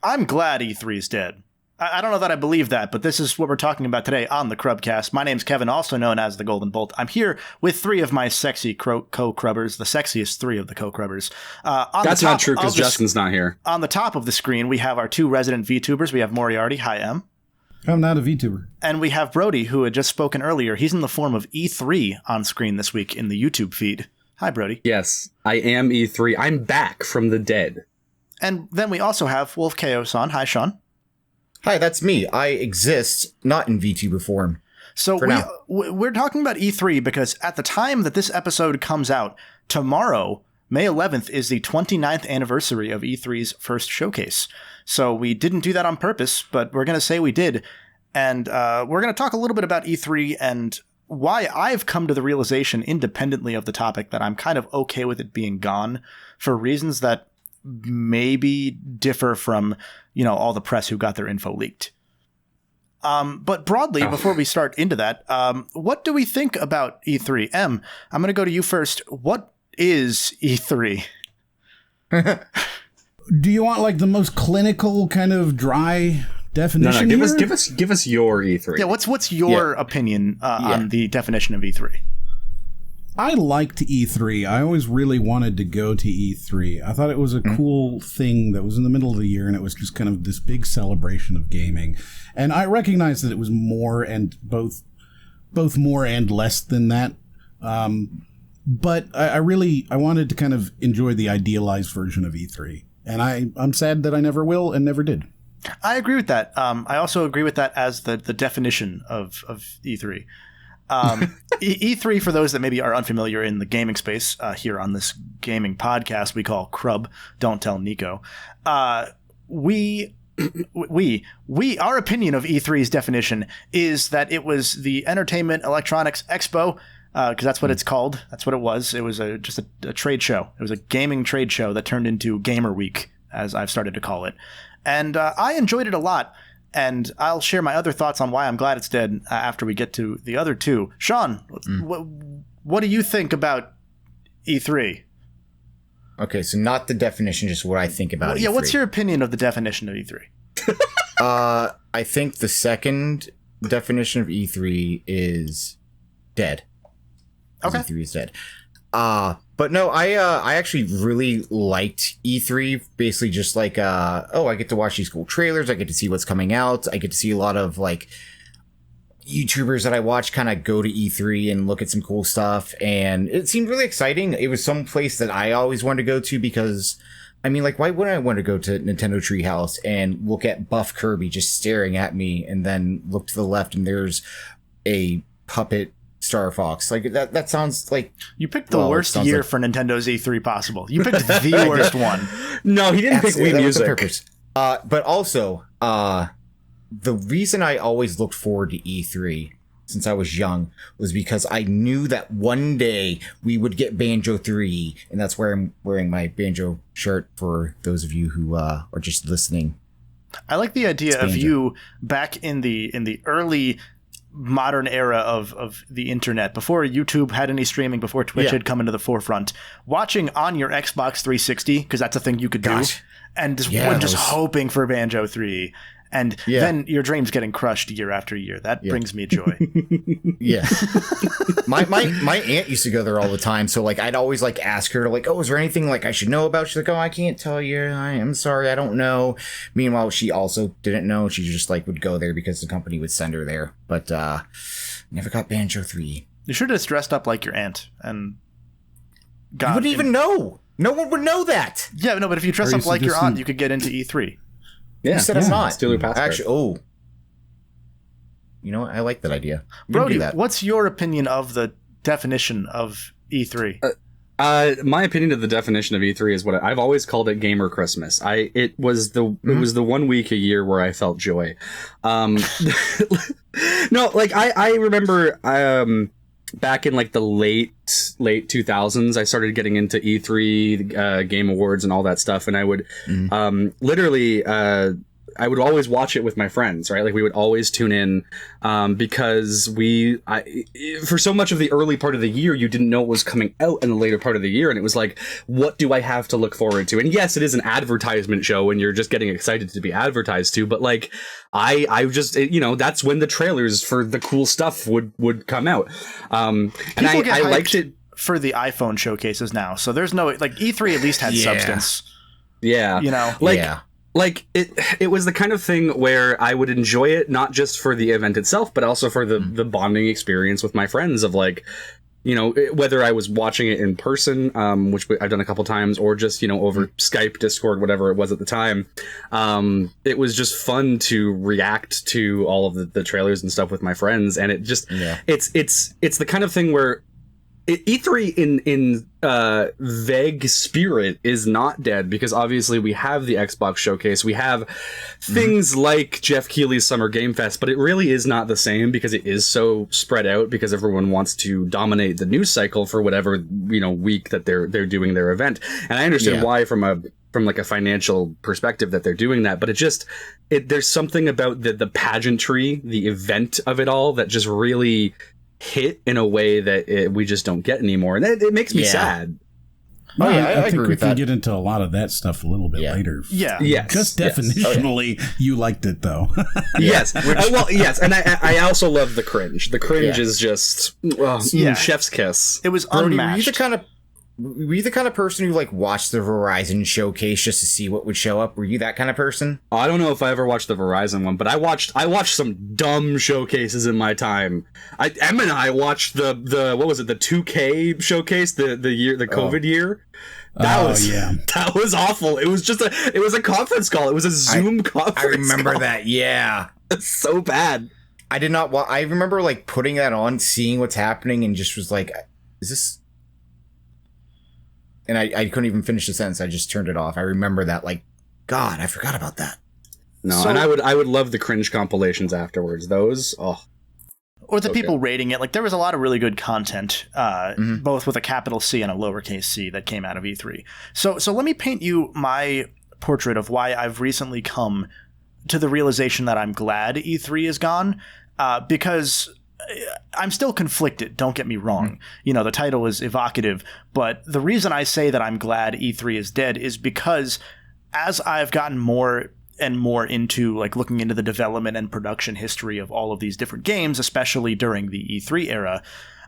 I'm glad E3 is dead. I don't know that I believe that, but this is what we're talking about today on the Crubcast. My name's Kevin, also known as the Golden Bolt. I'm here with three of my sexy co-crubbers, the sexiest three of the co-crubbers. That's not true, because Justin's not here. On the top of the screen, we have our two resident VTubers. We have Moriarty. Hi, M. I'm not a VTuber. And we have Brody, who had just spoken earlier. He's in the form of E3 on screen this week in the YouTube feed. Hi, Brody. Yes, I am E3. I'm back from the dead. And then we also have Wolf Chaos on. Hi, Sean. Hi, that's me. I exist, not in VTuber form. So we're talking about E3 because at the time that this episode comes out, tomorrow, May 11th, is the 29th anniversary of E3's first showcase. So we didn't do that on purpose, but we're going to say we did. And we're going to talk a little bit about E3 and why I've come to the realization independently of the topic that I'm kind of okay with it being gone for reasons that maybe differ from, all the press who got their info leaked. But broadly, before we start into that, what do we think about E3? M, I'm going to go to you first. What is E3? Do you want like the most clinical kind of dry definition? No, give us your E3. Yeah, what's your opinion on the definition of E3? I liked E3. I always really wanted to go to E3. I thought it was a cool thing that was in the middle of the year, and it was just kind of this big celebration of gaming. And I recognized that it was more and both more and less than that. But I wanted to kind of enjoy the idealized version of E3. And I'm sad that I never will and never did. I agree with that. I also agree with that as the definition of E3. E3, for those that maybe are unfamiliar in the gaming space, here on this gaming podcast we call Crub, Don't Tell Nico. Our opinion of E3's definition is that it was the Entertainment Electronics Expo, because that's what it's called. That's what it was. It was just a trade show. It was a gaming trade show that turned into Gamer Week, as I've started to call it. And I enjoyed it a lot. And I'll share my other thoughts on why I'm glad it's dead after we get to the other two. Sean, what do you think about E3? Okay, so not the definition, just what I think about E3. Yeah, what's your opinion of the definition of E3? I think the second definition of E3 is dead. Okay. E3 is dead. But no, I actually really liked E3. Basically just like, I get to watch these cool trailers. I get to see what's coming out. I get to see a lot of like YouTubers that I watch kind of go to E3 and look at some cool stuff. And it seemed really exciting. It was some place that I always wanted to go to because, I mean, like, why wouldn't I want to go to Nintendo Treehouse and look at Buff Kirby just staring at me and then look to the left and there's a puppet Star Fox? Like that sounds like you picked the worst year for Nintendo's E3 possible. You picked the worst one. No, he didn't pick Wii Music. But also, the reason I always looked forward to E3 since I was young was because I knew that one day we would get Banjo 3, and that's where I'm wearing my Banjo shirt for those of you who are just listening. I like the idea of you back in the early modern era of the internet, before YouTube had any streaming, before Twitch had come into the forefront, watching on your Xbox 360, because that's a thing you could do, and just hoping for Banjo 3, and then your dreams getting crushed year after year. That brings me joy. Yeah. My aunt used to go there all the time, so like I'd always like ask her like, oh, is there anything like I should know about? She's like, oh, I can't tell you. I am sorry, I don't know. Meanwhile, she also didn't know. She just like would go there because the company would send her there. But never got Banjo 3. You should have dressed up like your aunt and you wouldn't even know. No one would know that. Yeah, no, but if you dress up like your aunt, you could get into E3. Yeah, you said I'm not. Steal your passport. Actually, you know what? I like that idea. Brody, what's your opinion of the definition of E3? My opinion of the definition of E3 is what I've always called it: Gamer Christmas. It was the 1 week a year where I felt joy. No, like I remember back in like the late 2000s, I started getting into E3, Game Awards, and all that stuff, and I would literally I would always watch it with my friends, right? Like we would always tune in, because for so much of the early part of the year, you didn't know what was coming out in the later part of the year. And it was like, what do I have to look forward to? And yes, it is an advertisement show and you're just getting excited to be advertised to, but like, I just, that's when the trailers for the cool stuff would come out. And I liked it for the iPhone showcases now. So there's no, like, E3 at least had substance. Yeah. Like it was the kind of thing where I would enjoy it, not just for the event itself, but also for the bonding experience with my friends of like, whether I was watching it in person, which I've done a couple times, or just, over Skype, Discord, whatever it was at the time. It was just fun to react to all of the trailers and stuff with my friends. And it just, it's the kind of thing where E3 in vague spirit is not dead, because obviously we have the Xbox showcase, we have things like Jeff Keighley's Summer Game Fest, but it really is not the same because it is so spread out, because everyone wants to dominate the news cycle for whatever week that they're doing their event. And I understand why from like a financial perspective that they're doing that, but there's something about the pageantry, the event of it all that just really hit in a way that we just don't get anymore, and it makes me sad. I think we can get into a lot of that stuff a little bit later. Yes. Just definitionally, you liked it though. Yes. Yes, and I also love the cringe. The cringe is just chef's kiss. It was unmatched. Were you the kind of person who like watched the Verizon showcase just to see what would show up? Were you that kind of person? I don't know if I ever watched the Verizon one, but I watched some dumb showcases in my time. Em and I watched the what was it, the 2K showcase, the COVID year. That was awful. It was a conference call. It was a Zoom conference. I remember that. Yeah, it's so bad. I did not. I remember like putting that on, seeing what's happening, and just was like, "Is this?" And I couldn't even finish the sentence. I just turned it off. I remember that, like, God, I forgot about that. No, and I would love the cringe compilations afterwards. Those, or the people rating it. Like, there was a lot of really good content, both with a capital C and a lowercase c, that came out of E3. So let me paint you my portrait of why I've recently come to the realization that I'm glad E3 is gone, because I'm still conflicted, don't get me wrong. The title is evocative, but the reason I say that I'm glad E3 is dead is because as I've gotten more and more into like looking into the development and production history of all of these different games, especially during the E3 era,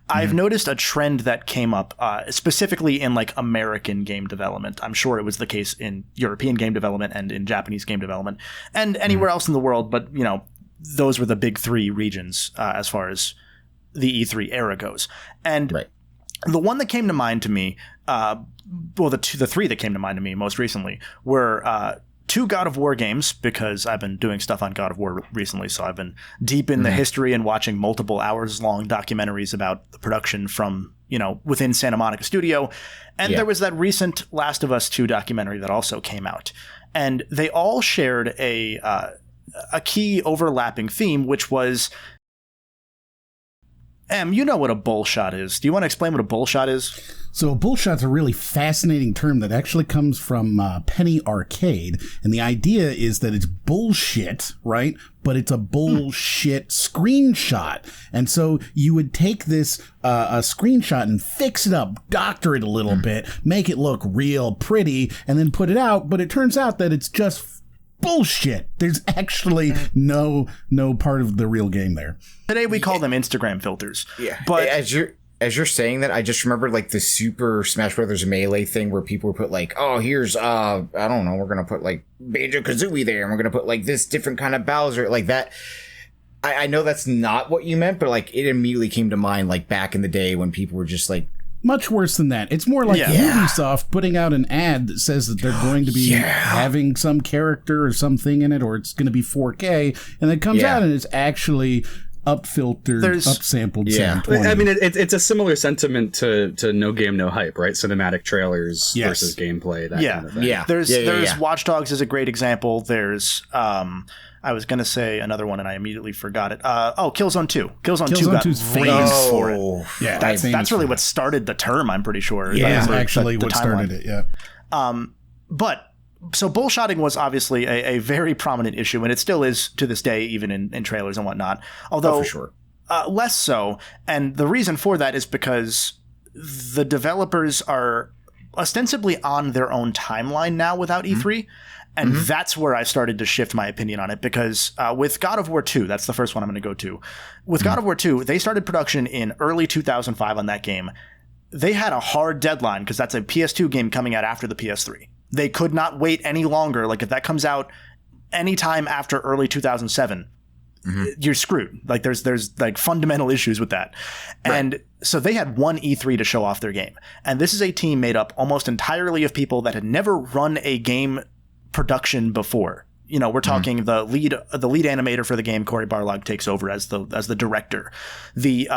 I've noticed a trend that came up specifically in like American game development. I'm sure it was the case in European game development and in Japanese game development and anywhere else in the world, but those were the big three regions as far as the E3 era goes. And the one that came to mind to me, the three that came to mind to me most recently were two God of War games, because I've been doing stuff on God of War recently, so I've been deep in the history and watching multiple hours-long documentaries about the production from, within Santa Monica Studio. And there was that recent Last of Us 2 documentary that also came out. And they all shared a key overlapping theme, which was, you know what a bullshot is. Do you want to explain what a bullshot is? So a bullshot's a really fascinating term that actually comes from Penny Arcade, and the idea is that it's bullshit, right? But it's a bullshit screenshot. And so you would take this a screenshot and fix it up, doctor it a little bit, make it look real pretty, and then put it out, but it turns out that it's just bullshit. There's actually no part of the real game there. Today we call them Instagram filters. Yeah. But as you're saying that, I just remember like the Super Smash Brothers Melee thing where people would put like, oh, here's I don't know, we're gonna put like Banjo-Kazooie there, and we're gonna put like this different kind of Bowser, like that. I know that's not what you meant, but like it immediately came to mind like back in the day when people were just like, much worse than that. It's more like Ubisoft putting out an ad that says that they're going to be having some character or something in it, or it's going to be 4K, and it comes out and it's actually upfiltered, upsampled 720. I mean, it's a similar sentiment to No Game, No Hype, right? Cinematic trailers versus gameplay. That kind of thing. There's Watch Dogs is a great example. There's I was going to say another one and I immediately forgot it. Killzone 2. Killzone 2 got famous for it. Yeah, that's really what started the term, I'm pretty sure. Yeah, actually what started it, But So bullshotting was obviously a very prominent issue, and it still is to this day, even in trailers and whatnot. Although for sure. Less so. And the reason for that is because the developers are ostensibly on their own timeline now without E3. And that's where I started to shift my opinion on it, because with God of War 2, that's the first one I'm going to go to. With God of War 2, they started production in early 2005 on that game. They had a hard deadline because that's a PS2 game coming out after the PS3. They could not wait any longer. Like, if that comes out anytime after early 2007, you're screwed. Like, there's like fundamental issues with that. Right. And so they had one E3 to show off their game. And this is a team made up almost entirely of people that had never run a game production before. You know, we're talking the lead animator for the game, Cory Barlog, takes over as the director. The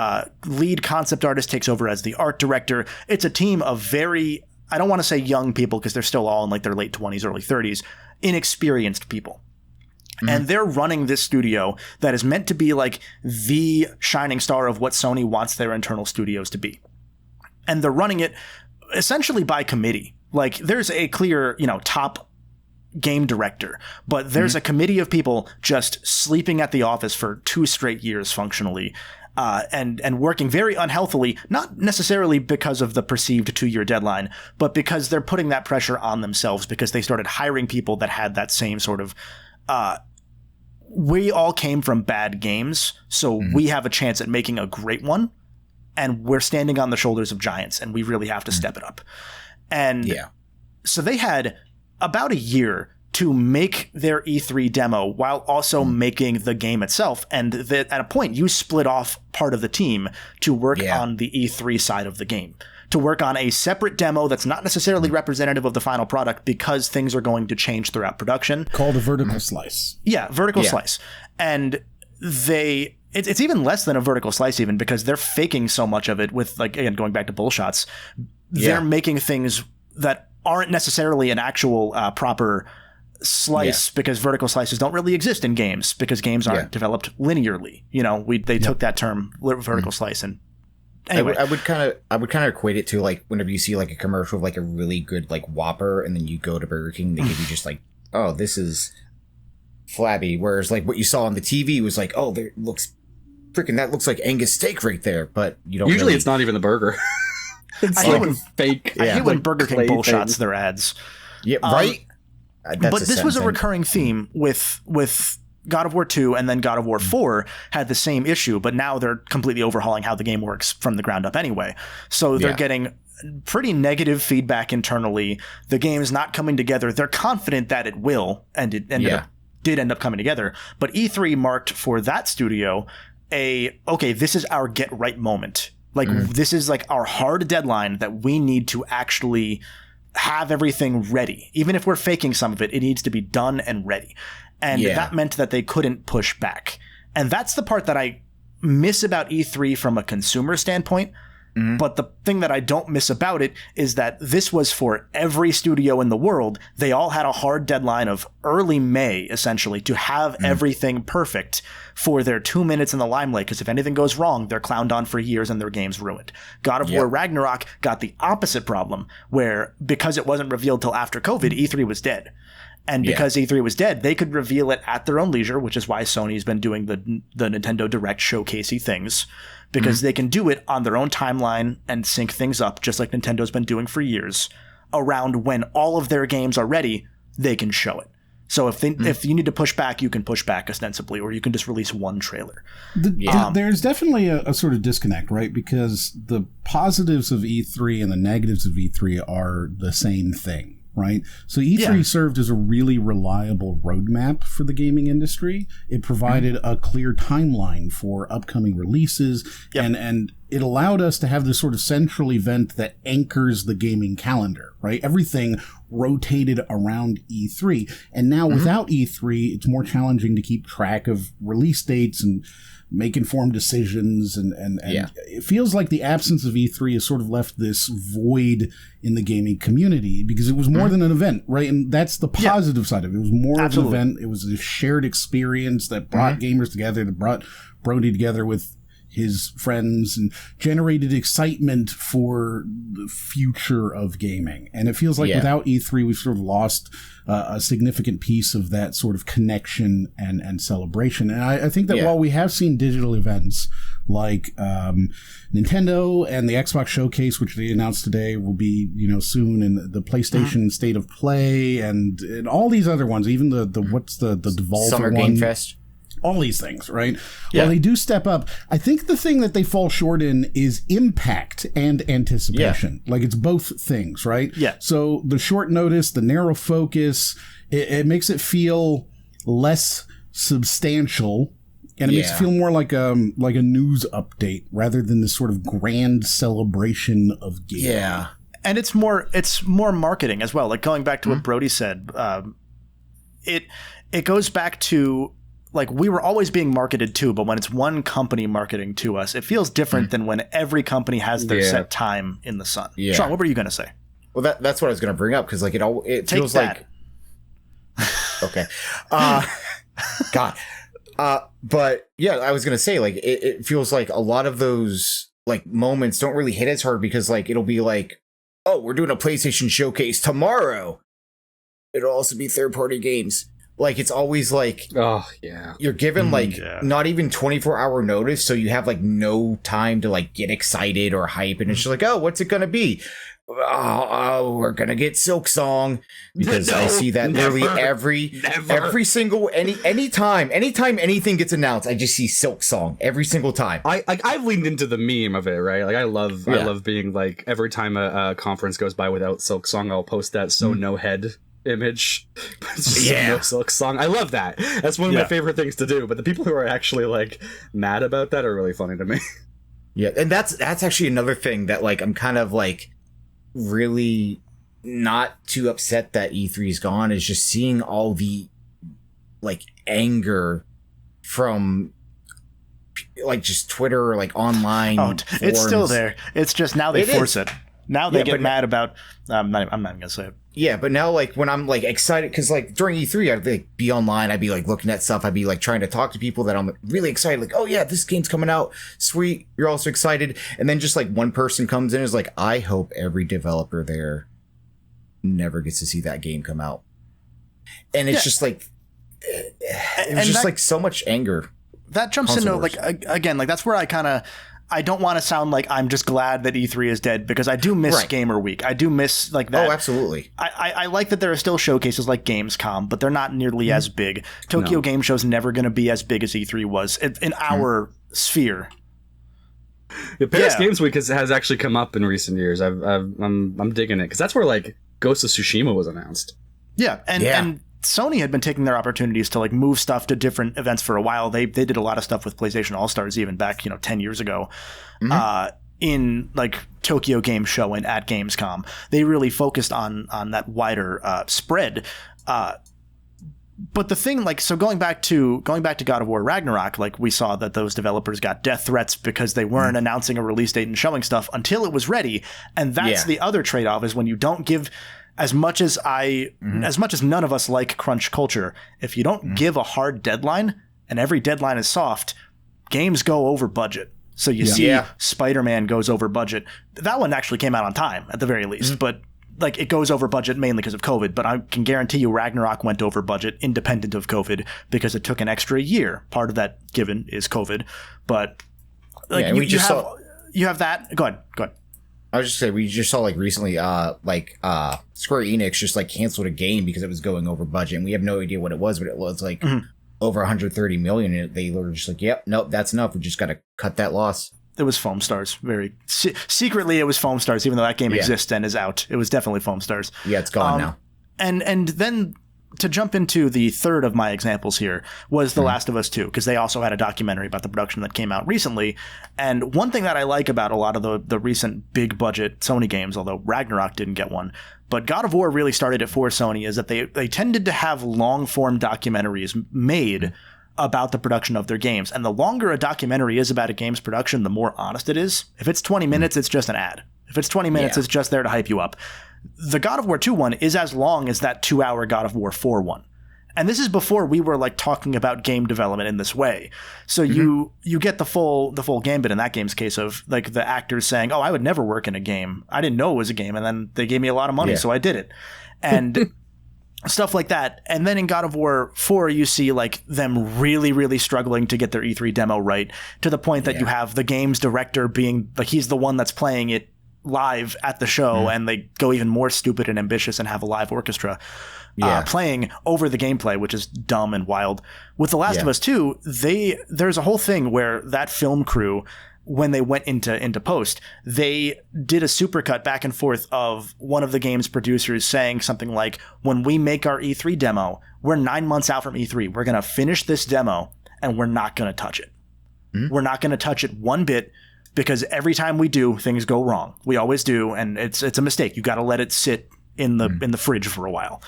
lead concept artist takes over as the art director. It's a team of very, I don't want to say young people because they're still all in like their late 20s, early 30s, inexperienced people. And they're running this studio that is meant to be like the shining star of what Sony wants their internal studios to be. And they're running it essentially by committee. Like, there's a clear, you know, top game director, but there's a committee of people just sleeping at the office for 2 straight years functionally, and working very unhealthily, not necessarily because of the perceived 2-year deadline, but because they're putting that pressure on themselves because they started hiring people that had that same sort of, we all came from bad games, so we have a chance at making a great one, and we're standing on the shoulders of giants, and we really have to step it up. And so they had about a year to make their E3 demo while also making the game itself. And at a point, you split off part of the team to work on the E3 side of the game, to work on a separate demo that's not necessarily representative of the final product because things are going to change throughout production. Called a vertical slice. Yeah, vertical slice. And it's even less than a vertical slice even, because they're faking so much of it with, like, again, going back to bullshots. They're making things that aren't necessarily an actual proper slice because vertical slices don't really exist in games because games aren't developed linearly. You know, they took that term vertical slice and anyway. I would kind of equate it to like whenever you see like a commercial of like a really good like Whopper and then you go to Burger King, they give you just like, oh, this is flabby. Whereas like what you saw on the TV was like, oh, that looks like Angus steak right there. But you don't usually it's not even the burger. It's I hate when fake. I hate when Burger King bullshots their ads. Yeah, right. But this was a recurring theme with God of War 2 and then God of War 4 had the same issue, but now they're completely overhauling how the game works from the ground up anyway. So they're getting pretty negative feedback internally. The game's not coming together. They're confident that it will, and it did end up coming together. But E3 marked for that studio okay, this is our get right moment. Like, this is like our hard deadline that we need to actually have everything ready. Even if we're faking some of it, it needs to be done and ready. And that meant that they couldn't push back. And that's the part that I miss about E3 from a consumer standpoint. But the thing that I don't miss about it is that this was for every studio in the world. They all had a hard deadline of early May, essentially, to have everything perfect for their 2 minutes in the limelight. Because if anything goes wrong, they're clowned on for years and their game's ruined. God of War Ragnarok got the opposite problem, where because it wasn't revealed till after COVID, E3 was dead. And because E3 was dead, they could reveal it at their own leisure, which is why Sony's been doing the Nintendo Direct showcasey things, because they can do it on their own timeline and sync things up, just like Nintendo's been doing for years. Around when all of their games are ready, they can show it. So if you need to push back, you can push back ostensibly, or you can just release one trailer. There's definitely a sort of disconnect, right? Because the positives of E3 and the negatives of E3 are the same thing. Right. So E3 served as a really reliable roadmap for the gaming industry. It provided a clear timeline for upcoming releases, and it allowed us to have this sort of central event that anchors the gaming calendar, right? Everything rotated around E3. And now without E3, it's more challenging to keep track of release dates and make informed decisions, and it feels like the absence of E3 has sort of left this void in the gaming community, because it was more than an event, right? And that's the positive side of it. It was more of an event. It was a shared experience that brought gamers together, that brought Brody together with his friends and generated excitement for the future of gaming. And it feels like without E3, we've sort of lost a significant piece of that sort of connection and celebration. And I think that while we have seen digital events like Nintendo and the Xbox Showcase, which they announced today will be, soon, and the PlayStation State of Play and all these other ones, even the Devolver Summer one, Game Fest. all these things, right? While they do step up, I think the thing that they fall short in is impact and anticipation. Like, it's both things, right? Yeah. So the short notice, the narrow focus, it makes it feel less substantial, and it makes it feel more like a news update rather than this sort of grand celebration of gaming. Yeah. And it's more marketing as well. Like, going back to what Brody said, it goes back to, like, we were always being marketed to, but when it's one company marketing to us, it feels different than when every company has their set time in the sun. Yeah. Sean, what were you going to say? Well, that's what I was going to bring up, because like it Take feels that. like okay, God, but yeah, I was going to say, like, it feels like a lot of those like moments don't really hit as hard, because like it'll be like, oh, we're doing a PlayStation showcase tomorrow. It'll also be third-party games. Like, it's always like, oh yeah, you're given like not even 24-hour notice, so you have like no time to like get excited or hype, and it's just like, oh, what's it gonna be? Oh, we're gonna get Silk Song, because I see that nearly every single anytime anything gets announced, I just see Silk Song every single time. I've leaned into the meme of it, right? Like, I love being like, every time a conference goes by without Silk Song, I'll post that no head image. No Silk Song. I love that. That's one of my favorite things to do. But the people who are actually like mad about that are really funny to me. Yeah, and that's actually another thing that like I'm kind of like really not too upset that E3 is gone, is just seeing all the like anger from like just Twitter or like online. Oh, it's still there. It's just now they force it. Now they get mad about. I'm not even gonna say it. Yeah, but now, like, when I'm like excited, because like during E3, I'd like be online, I'd be like looking at stuff, I'd be like trying to talk to people that I'm really excited, like, oh yeah, this game's coming out, sweet, you're also excited, and then just like one person comes in and is like, I hope every developer there never gets to see that game come out, and it's just like, it was just like so much anger. That jumps into like again, like that's where I don't want to sound like I'm just glad that E3 is dead, because I do miss Gamer Week. I do miss like that. Oh, absolutely. I like that there are still showcases like Gamescom, but they're not nearly as big. Tokyo Game Show's never going to be as big as E3 was in our sphere. The Paris Games Week has actually come up in recent years. I'm digging it, because that's where like Ghost of Tsushima was announced. Yeah, and Sony had been taking their opportunities to like move stuff to different events for a while. They did a lot of stuff with PlayStation All-Stars even back 10 years ago. In like Tokyo Game Show and at Gamescom, they really focused on that wider spread. But the thing, like, so going back to God of War Ragnarok, like, we saw that those developers got death threats because they weren't announcing a release date and showing stuff until it was ready. And that's the other trade-off, is when you don't give, as much as none of us like crunch culture, if you don't give a hard deadline, and every deadline is soft, games go over budget. So you see Spider-Man goes over budget. That one actually came out on time at the very least, but like, it goes over budget mainly because of COVID, but I can guarantee you Ragnarok went over budget independent of COVID, because it took an extra year. Part of that given is COVID, but like you have that. Go ahead. I was just saying, we just saw like recently, Square Enix just like canceled a game because it was going over budget, and we have no idea what it was, but it was like over 130 million. And they were just like, yep, nope, that's enough. We just got to cut that loss. It was Foam Stars. Very secretly, it was Foam Stars, even though that game exists and is out. It was definitely Foam Stars. Yeah, it's gone now. And then to jump into the third of my examples here was The Last of Us 2, because they also had a documentary about the production that came out recently. And one thing that I like about a lot of the recent big budget Sony games, although Ragnarok didn't get one, but God of War really started it for Sony, is that they tended to have long form documentaries made about the production of their games. And the longer a documentary is about a game's production, the more honest it is. If it's 20 minutes, it's just an ad. If it's 20 minutes, it's just there to hype you up. The God of War 2 one is as long as that 2-hour God of War 4 one. And this is before we were like talking about game development in this way. So you get the full gambit in that game's case of like the actors saying, "Oh, I would never work in a game. I didn't know it was a game, and then they gave me a lot of money, so I did it." And stuff like that. And then in God of War 4, you see like them really, really struggling to get their E3 demo right, to the point that you have the game's director being like, he's the one that's playing it live at the show, and they go even more stupid and ambitious and have a live orchestra playing over the gameplay, which is dumb and wild. With The Last of Us 2, there's a whole thing where that film crew, when they went into post, they did a supercut back and forth of one of the game's producers saying something like, when we make our E3 demo, we're 9 months out from E3. We're going to finish this demo and we're not going to touch it. We're not going to touch it one bit, because every time we do, things go wrong. We always do. And it's a mistake. You got to let it sit in the fridge for a while.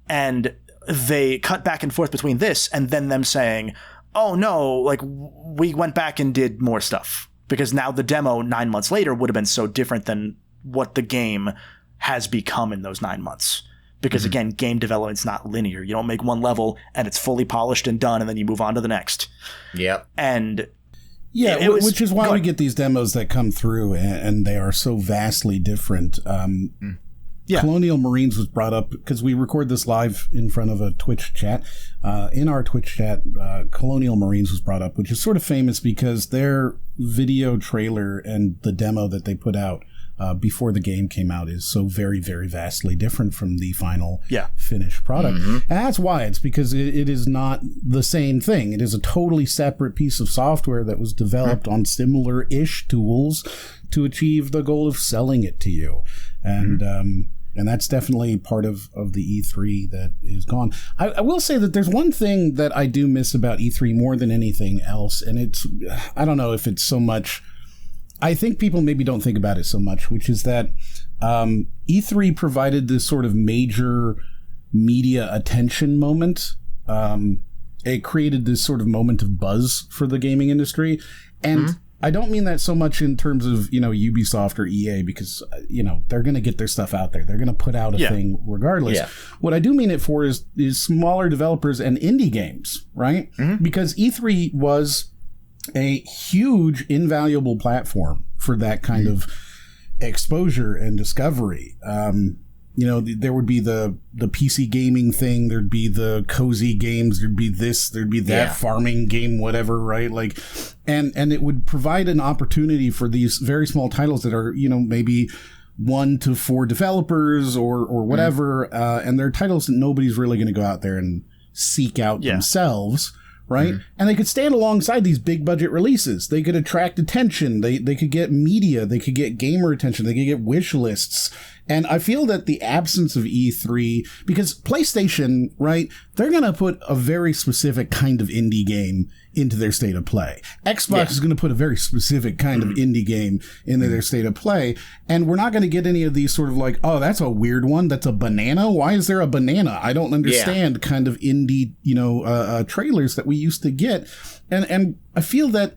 And they cut back and forth between this and then them saying, oh no, like we went back and did more stuff, because now the demo 9 months later would have been so different than what the game has become in those 9 months. Because again, game development's not linear. You don't make one level and it's fully polished and done, and then you move on to the next. Yep. And which is why we get these demos that come through and they are so vastly different. Colonial Marines was brought up because we record this live in front of a Twitch chat. In our Twitch chat, Colonial Marines was brought up, which is sort of famous because their video trailer and the demo that they put out before the game came out is so very, very vastly different from the final finished product. And that's why. It's because it is not the same thing. It is a totally separate piece of software that was developed on similar-ish tools to achieve the goal of selling it to you. And that's definitely part of the E3 that is gone. I will say that there's one thing that I do miss about E3 more than anything else, and it's, I don't know if it's so much, I think people maybe don't think about it so much, which is that E3 provided this sort of major media attention moment. It created this sort of moment of buzz for the gaming industry, and I don't mean that so much in terms of, Ubisoft or EA, because, they're going to get their stuff out there. They're going to put out a thing regardless. Yeah. What I do mean it for is smaller developers and indie games, right? Because E3 was a huge, invaluable platform for that kind of exposure and discovery. There would be the PC gaming thing, there'd be the cozy games, there'd be this, there'd be that farming game, whatever, right? Like, and it would provide an opportunity for these very small titles that are, maybe 1 to 4 developers or whatever, and they're titles that nobody's really going to go out there and seek out themselves. Right? And they could stand alongside these big budget releases. They could attract attention. They could get media. They could get gamer attention. They could get wish lists. And I feel that the absence of E3, because PlayStation, right, they're going to put a very specific kind of indie game into their state of play. Xbox is going to put a very specific kind of indie game into their state of play. And we're not going to get any of these sort of like, oh, that's a weird one. That's a banana. Why is there a banana? I don't understand kind of indie, trailers that we used to get. And I feel that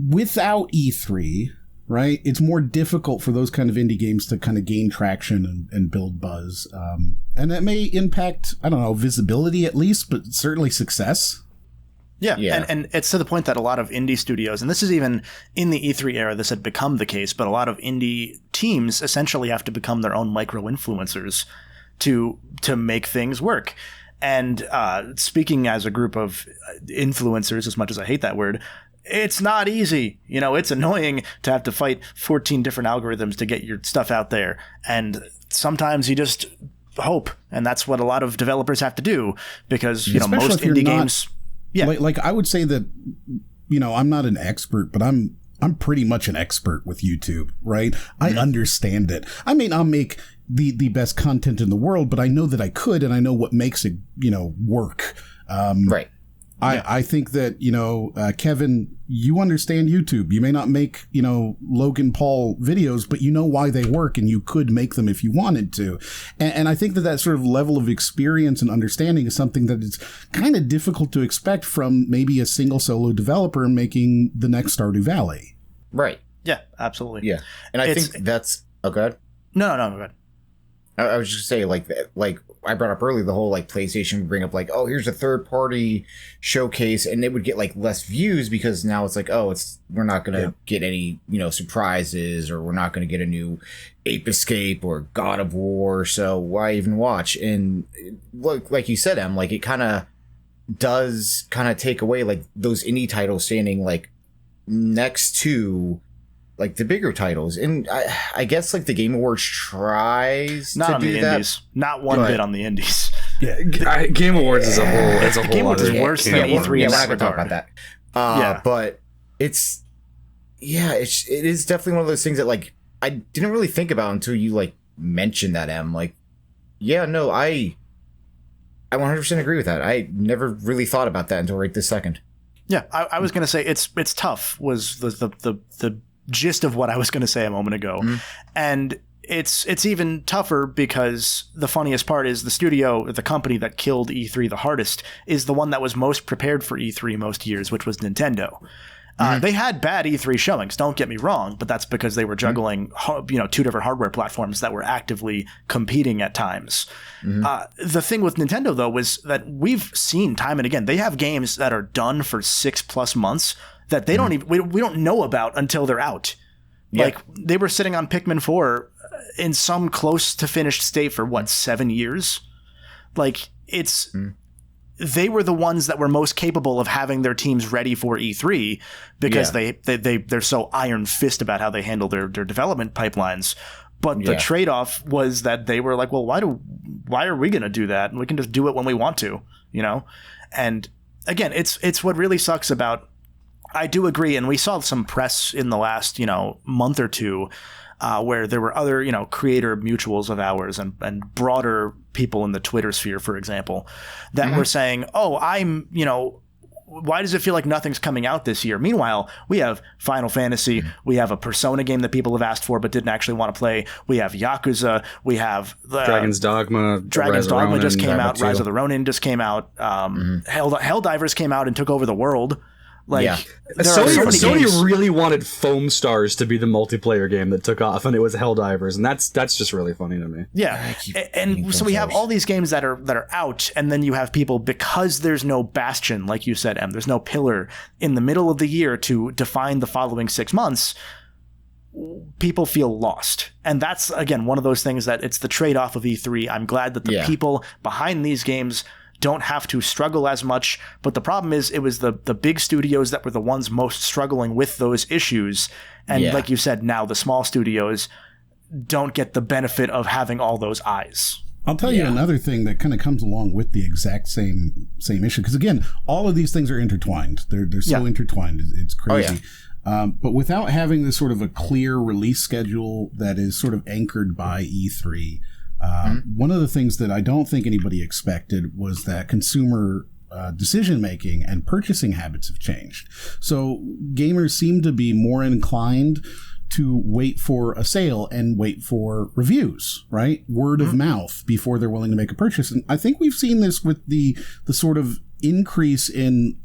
without E3, right, it's more difficult for those kind of indie games to kind of gain traction and build buzz. And that may impact, I don't know, visibility at least, but certainly success. Yeah. And it's to the point that a lot of indie studios, and this is even in the E3 era, this had become the case, but a lot of indie teams essentially have to become their own micro-influencers to make things work. And speaking as a group of influencers, as much as I hate that word, it's not easy. It's annoying to have to fight 14 different algorithms to get your stuff out there. And sometimes you just hope. And that's what a lot of developers have to do, because, most indie games. Yeah. Like I would say that, I'm not an expert, but I'm pretty much an expert with YouTube, right? I understand it. I may not make the best content in the world, but I know that I could, and I know what makes it, work. Right. I think that, Kevin, you understand YouTube. You may not make, Logan Paul videos, but you know why they work, and you could make them if you wanted to. And I think that sort of level of experience and understanding is something that is kind of difficult to expect from maybe a single solo developer making the next Stardew Valley. Right. Yeah, absolutely. Yeah. And I think that's... Oh, go ahead. No, go ahead. I was just saying, like I brought up earlier, the whole like PlayStation would bring up like, oh, here's a third party showcase, and it would get like less views because now it's like, oh, we're not gonna get any surprises, or we're not gonna get a new Ape Escape or God of War, so why even watch? And like you said, Em, like it kind of does take away like those indie titles standing like next to like the bigger titles. And I guess like the Game Awards tries not to on do the that. indies, not one bit on the indies. Game Awards is a whole. Game Awards is worse than E3 E3 yeah, in we're that not gonna talk regard. about that. But it is definitely one of those things that like I didn't really think about until you like mentioned that, Em. Like, yeah, no, I 100% agree with that. I never really thought about that until right this second. Yeah, I was going to say it's tough was the gist of what I was going to say a moment ago. And it's even tougher because the funniest part is the company that killed E3 the hardest is the one that was most prepared for E3 most years, which was Nintendo. They had bad E3 showings, don't get me wrong, but that's because they were juggling, two different hardware platforms that were actively competing at times. The thing with Nintendo, though, was that we've seen time and again, they have games that are done for 6+ months that they don't even, we don't know about until they're out. Yeah. Like they were sitting on Pikmin 4 in some close to finished state for 7 years? Like it's... They were the ones that were most capable of having their teams ready for E3 because they're so iron fist about how they handle their development pipelines. But the trade-off was that they were like, well, why are we going to do that? We can just do it when we want to, And again, it's what really sucks about. I do agree, and we saw some press in the last month or two. Where there were other, creator mutuals of ours and broader people in the Twitter sphere, for example, that were saying, oh, why does it feel like nothing's coming out this year? Meanwhile, we have Final Fantasy, we have a Persona game that people have asked for but didn't actually want to play, we have Yakuza, we have Dragon's Dogma just came out, Rise of the Ronin just came out, Helldivers came out and took over the world. Sony really wanted Foam Stars to be the multiplayer game that took off, and it was Helldivers, and that's just really funny to me. Yeah, and so we have all these games that are out, and then you have people, because there's no bastion, like you said, Em, there's no pillar in the middle of the year to define the following 6 months. People feel lost, and that's again one of those things that it's the trade-off of E3. I'm glad that the people behind these games don't have to struggle as much, but the problem is it was the big studios that were the ones most struggling with those issues, and like you said, now the small studios don't get the benefit of having all those eyes. I'll tell you another thing that kind of comes along with the exact same issue, because again, all of these things are intertwined. They're so intertwined. It's crazy. But without having this sort of a clear release schedule that is sort of anchored by E3, one of the things that I don't think anybody expected was that consumer decision-making and purchasing habits have changed. So gamers seem to be more inclined to wait for a sale and wait for reviews, right? Word of mouth before they're willing to make a purchase. And I think we've seen this with the sort of increase in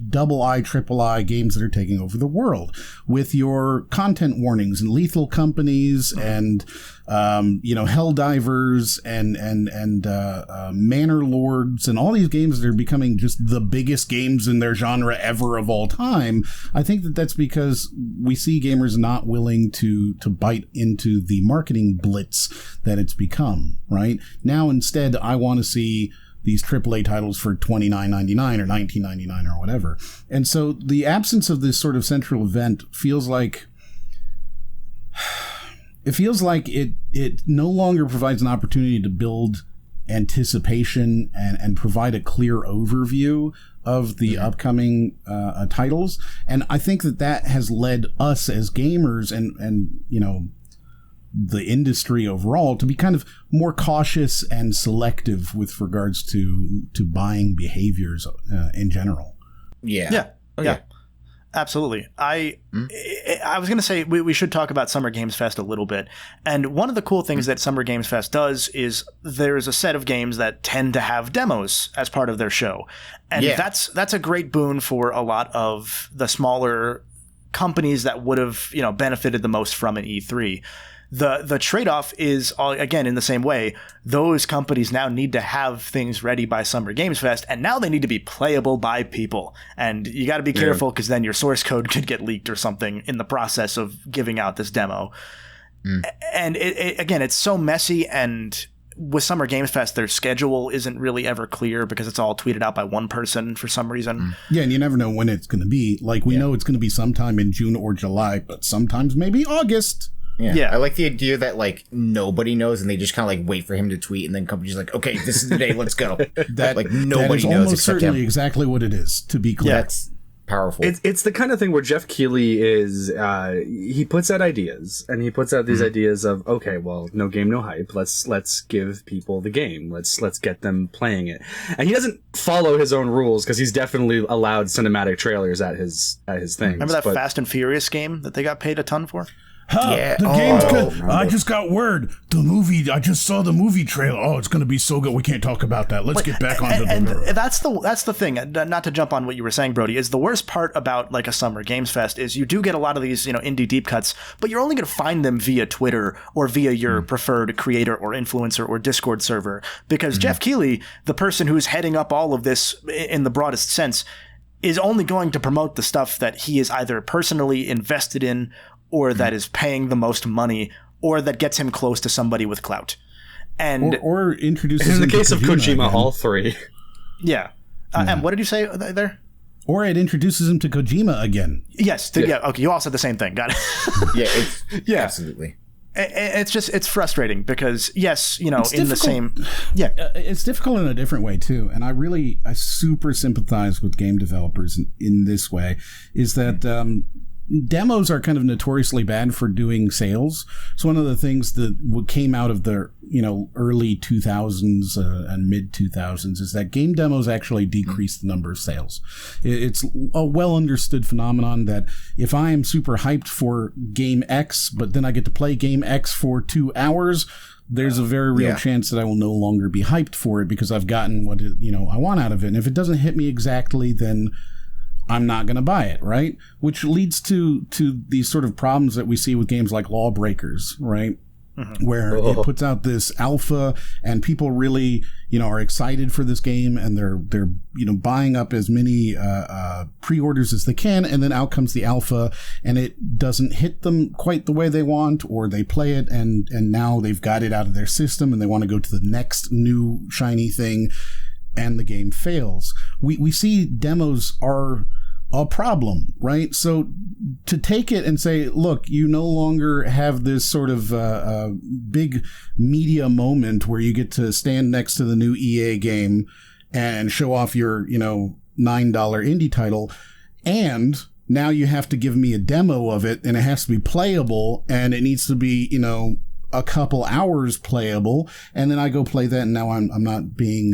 double I, triple I games that are taking over the world, with your content warnings and lethal companies and Helldivers and Manor Lords and all these games that are becoming just the biggest games in their genre ever of all time. I think that's because we see gamers not willing to bite into the marketing blitz that it's become, right? Now instead I want to see these AAA titles for $29.99 or $19.99 or whatever. And so the absence of this sort of central event feels like it no longer provides an opportunity to build anticipation and provide a clear overview of the upcoming titles. And I think that has led us as gamers and the industry overall to be kind of more cautious and selective with regards to buying behaviors in general. Yeah. Absolutely. I was going to say we should talk about Summer Games Fest a little bit. And one of the cool things that Summer Games Fest does is there's a set of games that tend to have demos as part of their show. And that's a great boon for a lot of the smaller companies that would have, benefited the most from an E3. The trade-off is, again, in the same way, those companies now need to have things ready by Summer Games Fest, and now they need to be playable by people. And you got to be careful, because then your source code could get leaked or something in the process of giving out this demo. And again, it's so messy, and with Summer Games Fest, their schedule isn't really ever clear because it's all tweeted out by one person for some reason. Yeah, and you never know when it's going to be. Like, we know it's going to be sometime in June or July, but sometimes maybe August. Yeah. I like the idea that, like, nobody knows, and they just kind of, like, wait for him to tweet, and then companies like, okay, this is the day, let's go. Like, nobody that is knows almost except certainly him. exactly what it is, to be clear. Yeah, it's powerful. It's the kind of thing where Jeff Keighley is, he puts out ideas, and he puts out these ideas of, okay, well, no game, no hype. Let's give people the game. Let's get them playing it. And he doesn't follow his own rules, because he's definitely allowed cinematic trailers at his things. Remember that Fast and Furious game that they got paid a ton for? The game's good. I just got word. The movie, I just saw the movie trailer. Oh, it's going to be so good. We can't talk about that. Let's get back onto and that's the thing. Not to jump on what you were saying, Brody, is the worst part about like a Summer Games Fest is you do get a lot of these, indie deep cuts, but you're only going to find them via Twitter or via your preferred creator or influencer or Discord server, because Jeff Keighley, the person who's heading up all of this in the broadest sense, is only going to promote the stuff that he is either personally invested in, or that is paying the most money, or that gets him close to somebody with clout. And or introduces in the him case to of Kojima, again. all three. Yeah. And what did you say there? Or it introduces him to Kojima again. Yes. Okay, you all said the same thing. Got it. Yeah, absolutely. It's frustrating because, yes, It's in the same... Yeah. It's difficult in a different way, too. And I super sympathize with game developers in this way, is that... demos are kind of notoriously bad for doing sales. So one of the things that came out of the early 2000s and mid 2000s is that game demos actually decreased the number of sales. It's a well understood phenomenon that if I am super hyped for game X, but then I get to play game X for 2 hours, there's a very real chance that I will no longer be hyped for it because I've gotten what I want out of it. And if it doesn't hit me exactly, then I'm not going to buy it, right? Which leads to these sort of problems that we see with games like Lawbreakers, right? Where it puts out this alpha and people really, are excited for this game and they're buying up as many pre-orders as they can, and then out comes the alpha and it doesn't hit them quite the way they want, or they play it and now they've got it out of their system and they want to go to the next new shiny thing, and the game fails. We see demos are a problem, right? So to take it and say, look, you no longer have this sort of big media moment where you get to stand next to the new EA game and show off your, $9 indie title, and now you have to give me a demo of it and it has to be playable and it needs to be, a couple hours playable, and then I go play that and now I'm not being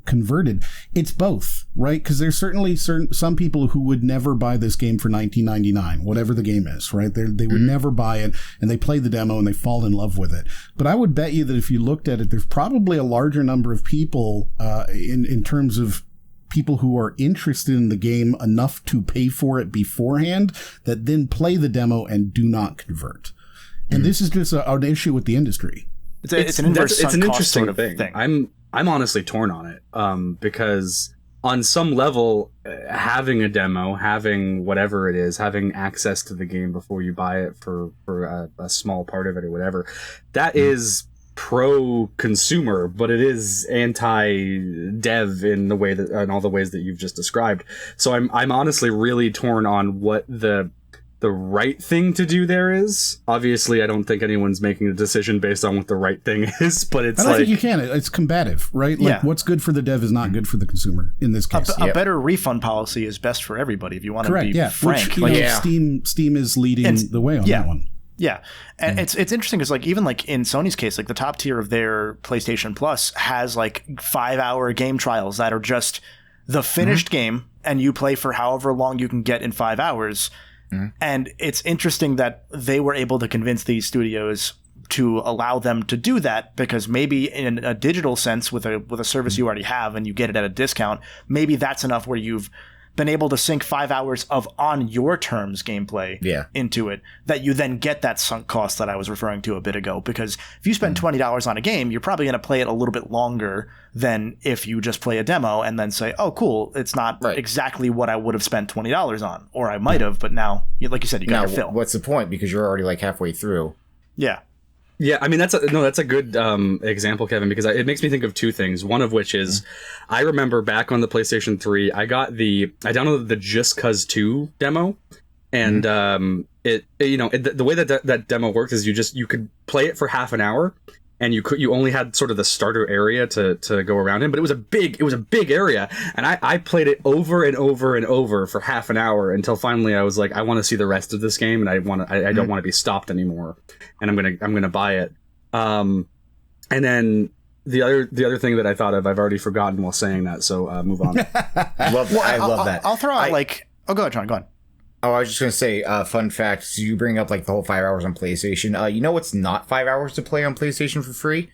converted. It's both, right? Because there's certainly some people who would never buy this game for $19.99, whatever the game is, right? They would never buy it, and they play the demo and they fall in love with it. But I would bet you that if you looked at it, there's probably a larger number of people in terms of people who are interested in the game enough to pay for it beforehand that then play the demo and do not convert. And this is just an issue with the industry. It's an inverse it's an sunk cost interesting sort of thing. I'm honestly torn on it because on some level, having a demo, having whatever it is, having access to the game before you buy it for a small part of it or whatever, that is pro-consumer, but it is anti-dev in the way that in all the ways that you've just described. So I'm honestly really torn on what the right thing to do there is. Obviously, I don't think anyone's making a decision based on what the right thing is, but it's I don't think you can. It's combative, right? Like, what's good for the dev is not good for the consumer in this case. A better refund policy is best for everybody, if you want to be frank. Which, Steam is leading the way on that one. Yeah. And it's interesting because even in Sony's case, the top tier of their PlayStation Plus has 5-hour game trials that are just the finished game, and you play for however long you can get in 5 hours. And it's interesting that they were able to convince these studios to allow them to do that, because maybe in a digital sense with a service you already have and you get it at a discount, maybe that's enough where you've been able to sink 5 hours of on your terms gameplay into it, that you then get that sunk cost that I was referring to a bit ago. Because if you spend $20 on a game, you're probably going to play it a little bit longer than if you just play a demo and then say, oh, cool, it's not exactly what I would have spent $20 on. Or I might have, but now, like you said, you got your fill. What's the point? Because you're already like halfway through. Yeah. Yeah, I mean that's a good example, Kevin, because it makes me think of two things. One of which is, I remember back on the PlayStation 3, I downloaded the Just Cause 2 demo, and the way that demo worked is you could play it for half an hour, and you only had sort of the starter area to go around in, but it was a big area, and I played it over and over and over for half an hour until finally I was like, I want to see the rest of this game, and I don't want to be stopped anymore, and I'm gonna buy it. And then the other thing that I thought of, I've already forgotten while saying that, so move on. I love that. I'll throw out go ahead, John, go on. Oh, I was just going to say, fun fact, so you bring up like the whole 5 hours on PlayStation. You know what's not 5 hours to play on PlayStation for free?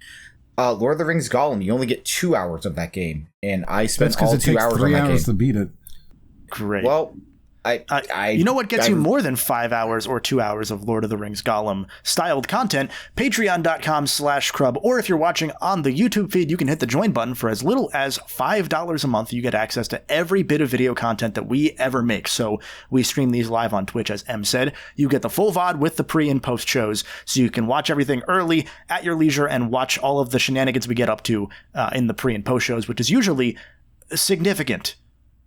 Lord of the Rings Gollum. You only get 2 hours of that game. And I spent all 2 hours on that game. 3 hours to beat it. Great. Well, you know what gets you more than 5 hours or 2 hours of Lord of the Rings Gollum styled content? Patreon.com/Crub. Or if you're watching on the YouTube feed, you can hit the join button. For as little as $5 a month, you get access to every bit of video content that we ever make. So we stream these live on Twitch, as Em said. You get the full VOD with the pre and post shows, so you can watch everything early at your leisure and watch all of the shenanigans we get up to in the pre and post shows, which is usually significant.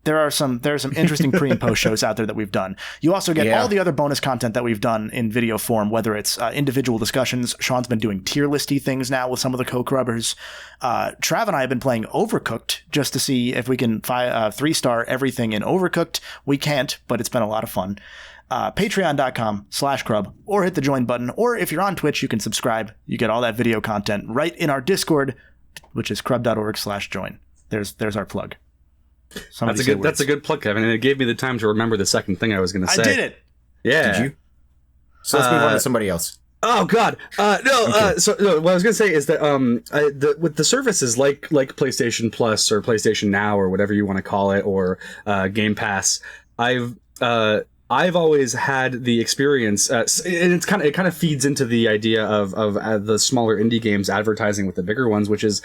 There are some interesting pre and post shows out there that we've done. You also get all the other bonus content that we've done in video form, whether it's individual discussions. Sean's been doing tier listy things now with some of the co-crubbers. Trav and I have been playing Overcooked just to see if we can 3-star everything in Overcooked. We can't, but it's been a lot of fun. Patreon.com/Crub, or hit the join button. Or if you're on Twitch, you can subscribe. You get all that video content right in our Discord, which is crub.org/join. There's our plug. That's a good plug, Kevin, and it gave me the time to remember the second thing I was going to say. I did it. Yeah. Did you? So let's move on to somebody else. Oh God, no. Okay. So what I was going to say is that with the services like PlayStation Plus or PlayStation Now or whatever you want to call it, or Game Pass, I've always had the experience, and it kind of feeds into the idea of the smaller indie games advertising with the bigger ones, which is.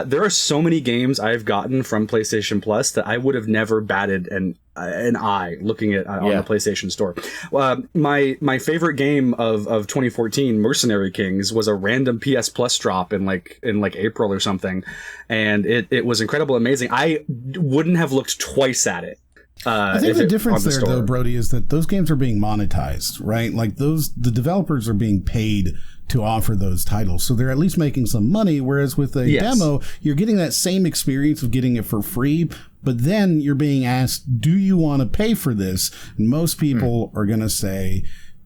There are so many games I've gotten from PlayStation Plus that I would have never batted an eye looking at on the PlayStation Store. My favorite game of 2014, Mercenary Kings, was a random PS Plus drop in like April or something, and it was incredible, amazing. I wouldn't have looked twice at it. I think the difference there, though, Brody, is that those games are being monetized, right? Like the developers are being paid to offer those titles, so they're at least making some money. Whereas with a demo, you're getting that same experience of getting it for free, but then you're being asked, "Do you want to pay for this?" And most people are going to say,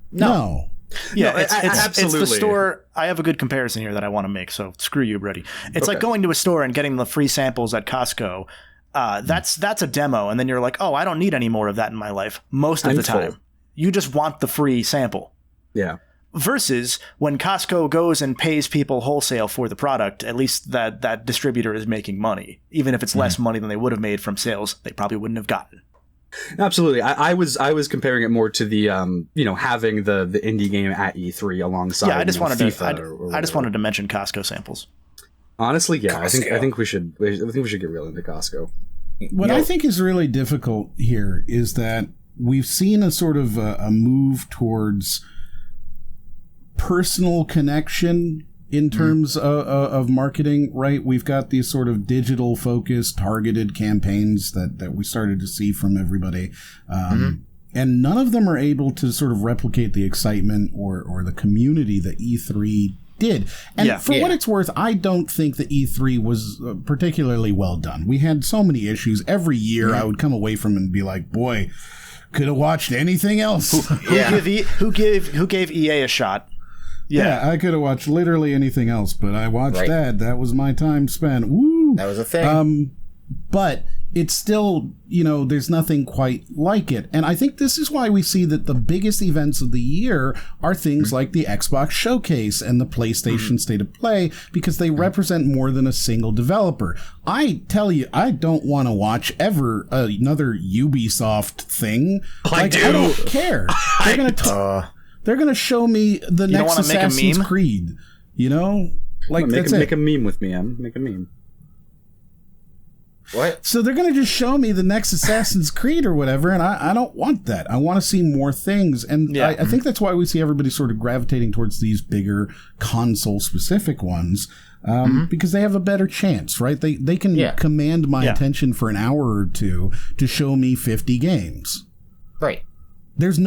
"No." Yeah, it's the store. I have a good comparison here that I want to make. So screw you, Brody. It's like going to a store and getting the free samples at Costco. That's a demo, and then you're like, oh, I don't need any more of that in my life. Most of the time, you just want the free sample. Yeah. Versus when Costco goes and pays people wholesale for the product, at least that distributor is making money, even if it's less money than they would have made from sales. They probably wouldn't have gotten. Absolutely. I was comparing it more to the having the indie game at E3 alongside. Yeah, I just wanted FIFA I just wanted to mention Costco samples. Honestly, yeah, Costco. I think we should get real into Costco. What I think is really difficult here is that we've seen a sort of a move towards personal connection in terms of marketing, right? We've got these sort of digital focused targeted campaigns that we started to see from everybody. And none of them are able to sort of replicate the excitement or the community that E3 did. And for what it's worth, I don't think that E3 was particularly well done. We had so many issues. Every year I would come away from it and be like, boy, could have watched anything else. Who gave EA a shot? Yeah, I could have watched literally anything else, but I watched that. That was my time spent. Woo! That was a thing. But it's still, there's nothing quite like it. And I think this is why we see that the biggest events of the year are things like the Xbox Showcase and the PlayStation State of Play, because they represent more than a single developer. I tell you, I don't want to watch ever another Ubisoft thing. I don't care. They're gonna show me the next Assassin's Creed. Make a meme with me, Em. Make a meme. What? So they're going to just show me the next Assassin's Creed or whatever, and I don't want that. I want to see more things, and I think that's why we see everybody sort of gravitating towards these bigger console-specific ones, because they have a better chance, right? They can command my attention for an hour or two to show me 50 games. Right. There's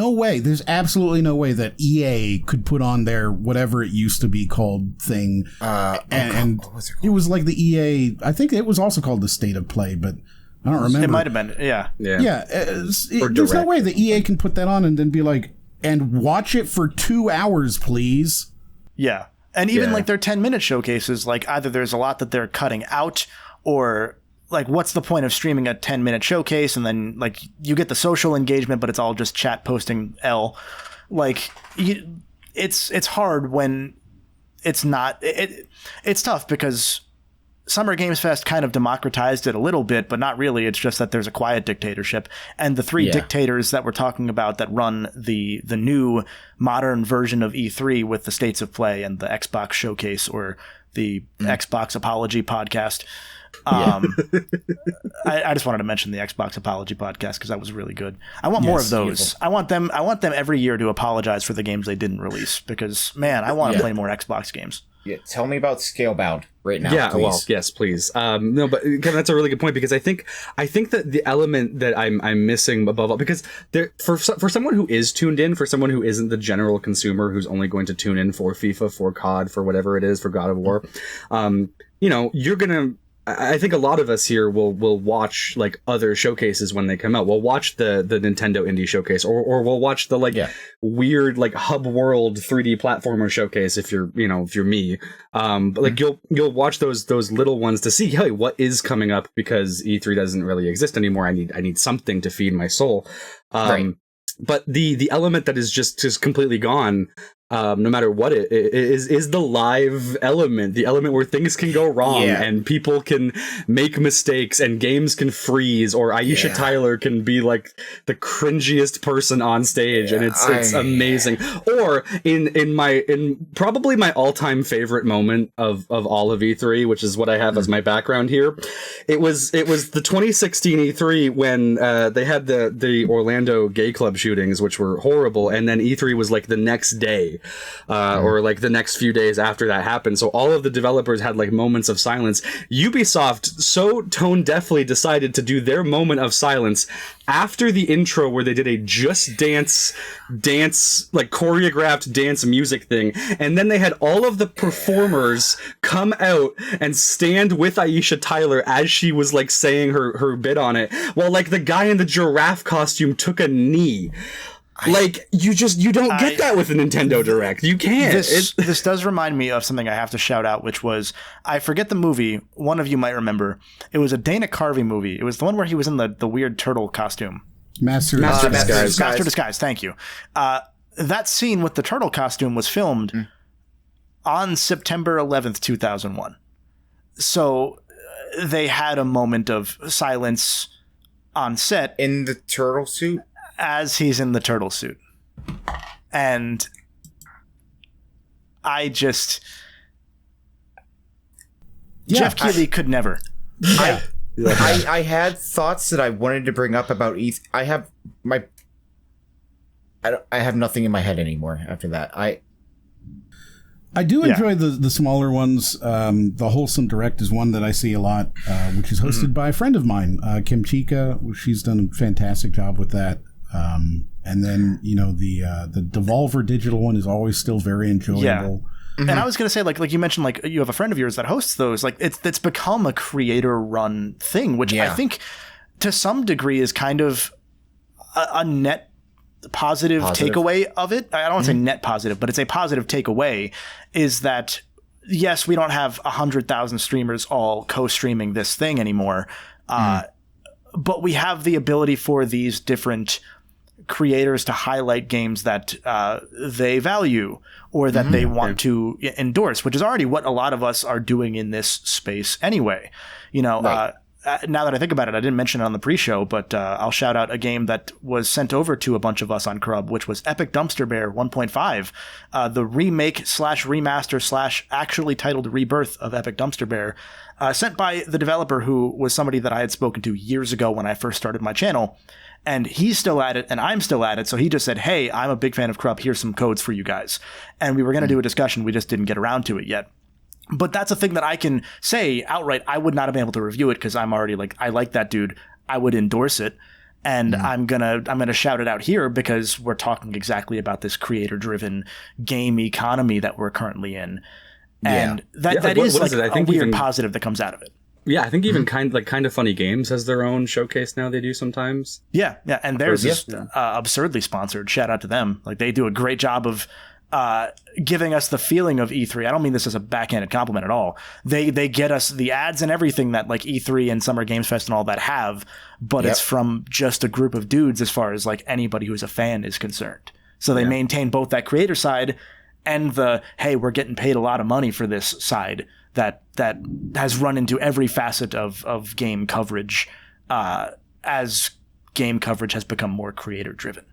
absolutely no way that EA could put on their whatever it used to be called thing. And what was it was like the EA, I think it was also called the State of Play, but I don't remember. It might have been, yeah. There's no way that EA can put that on and then be like, and watch it for 2 hours, please. Yeah. And even like their 10-minute showcases, like either there's a lot that they're cutting out, or like, what's the point of streaming a 10-minute showcase and then like you get the social engagement, but it's all just chat posting L. Like, it's hard when it's not. It's tough because Summer Games Fest kind of democratized it a little bit, but not really. It's just that there's a quiet dictatorship, and the three dictators that we're talking about that run the new modern version of E3 with the States of Play and the Xbox Showcase, or the Xbox Apology podcast. I just wanted to mention the Xbox Apology podcast because that was really good. I want more of those. Beautiful. I want them every year to apologize for the games they didn't release, because man, I want to play more Xbox games. Yeah, tell me about Scalebound right now. Yeah, please. well, yes, please. No, but Kevin, that's a really good point, because I think that the element that I'm missing above all, because for someone who is tuned in, for someone who isn't the general consumer who's only going to tune in for FIFA, for COD, for whatever it is, for God of War, you're gonna. I think a lot of us here will watch like other showcases when they come out. We'll watch the Nintendo Indie Showcase, or we'll watch the weird like Hub World 3D platformer showcase if you're me. But like you'll watch those little ones to see, hey, what is coming up, because E3 doesn't really exist anymore. I need something to feed my soul. Right. But the element that is just completely gone, no matter what it is the live element, the element where things can go wrong and people can make mistakes and games can freeze, or Aisha Tyler can be like the cringiest person on stage, and it's amazing. Or in probably my all-time favorite moment of all of E3, which is what I have as my background here, it was the 2016 E3 when they had the Orlando gay club shootings, which were horrible, and then E3 was like the next day. Or like the next few days after that happened. So all of the developers had like moments of silence. Ubisoft so tone deafly decided to do their moment of silence after the intro, where they did a Just Dance like choreographed dance music thing, and then they had all of the performers come out and stand with Aisha Tyler as she was like saying her bit on it, while like the guy in the giraffe costume took a knee. Like, you don't get that with a Nintendo Direct. You can't. This does remind me of something I have to shout out, which was, I forget the movie. One of you might remember. It was a Dana Carvey movie. It was the one where he was in the weird turtle costume. Master Disguise. Master Disguise, thank you. That scene with the turtle costume was filmed on September 11th, 2001. So they had a moment of silence on set. In the turtle suit? As he's in the turtle suit. And I just... Jeff Keighley could never. I had thoughts that I wanted to bring up about E3. I have nothing in my head anymore after that. I do enjoy the smaller ones. The Wholesome Direct is one that I see a lot, which is hosted by a friend of mine, Kim Chica. She's done a fantastic job with that. And then, the Devolver Digital one is always still very enjoyable. Yeah. Mm-hmm. And I was going to say, like you mentioned, like you have a friend of yours that hosts those. Like it's become a creator-run thing, which I think to some degree is kind of a net positive takeaway of it. I don't want to say net positive, but it's a positive takeaway, is that, yes, we don't have 100,000 streamers all co-streaming this thing anymore. but we have the ability for these different creators to highlight games that they value or that they want to endorse, which is already what a lot of us are doing in this space anyway. Right. Now that I think about it, I didn't mention it on the pre-show, but I'll shout out a game that was sent over to a bunch of us on Crub, which was Epic Dumpster Bear 1.5, the remake / remaster / actually titled rebirth of Epic Dumpster Bear, sent by the developer who was somebody that I had spoken to years ago when I first started my channel. And he's still at it, and I'm still at it. So he just said, hey, I'm a big fan of Crub. Here's some codes for you guys. And we were going to do a discussion. We just didn't get around to it yet. But that's a thing that I can say outright. I would not have been able to review it because I'm already I like that dude. I would endorse it. And I'm gonna shout it out here because we're talking exactly about this creator-driven game economy that we're currently in. And that is a weird positive that comes out of it. Yeah, I think even kind of Funny Games has their own showcase now. They do sometimes. Yeah, and theirs is absurdly sponsored. Shout out to them. They do a great job of giving us the feeling of E3. I don't mean this as a backhanded compliment at all. They get us the ads and everything that E3 and Summer Games Fest and all that have, but it's from just a group of dudes as far as anybody who's a fan is concerned. So they maintain both that creator side and the, hey, we're getting paid a lot of money for this side that has run into every facet of game coverage as game coverage has become more creator driven.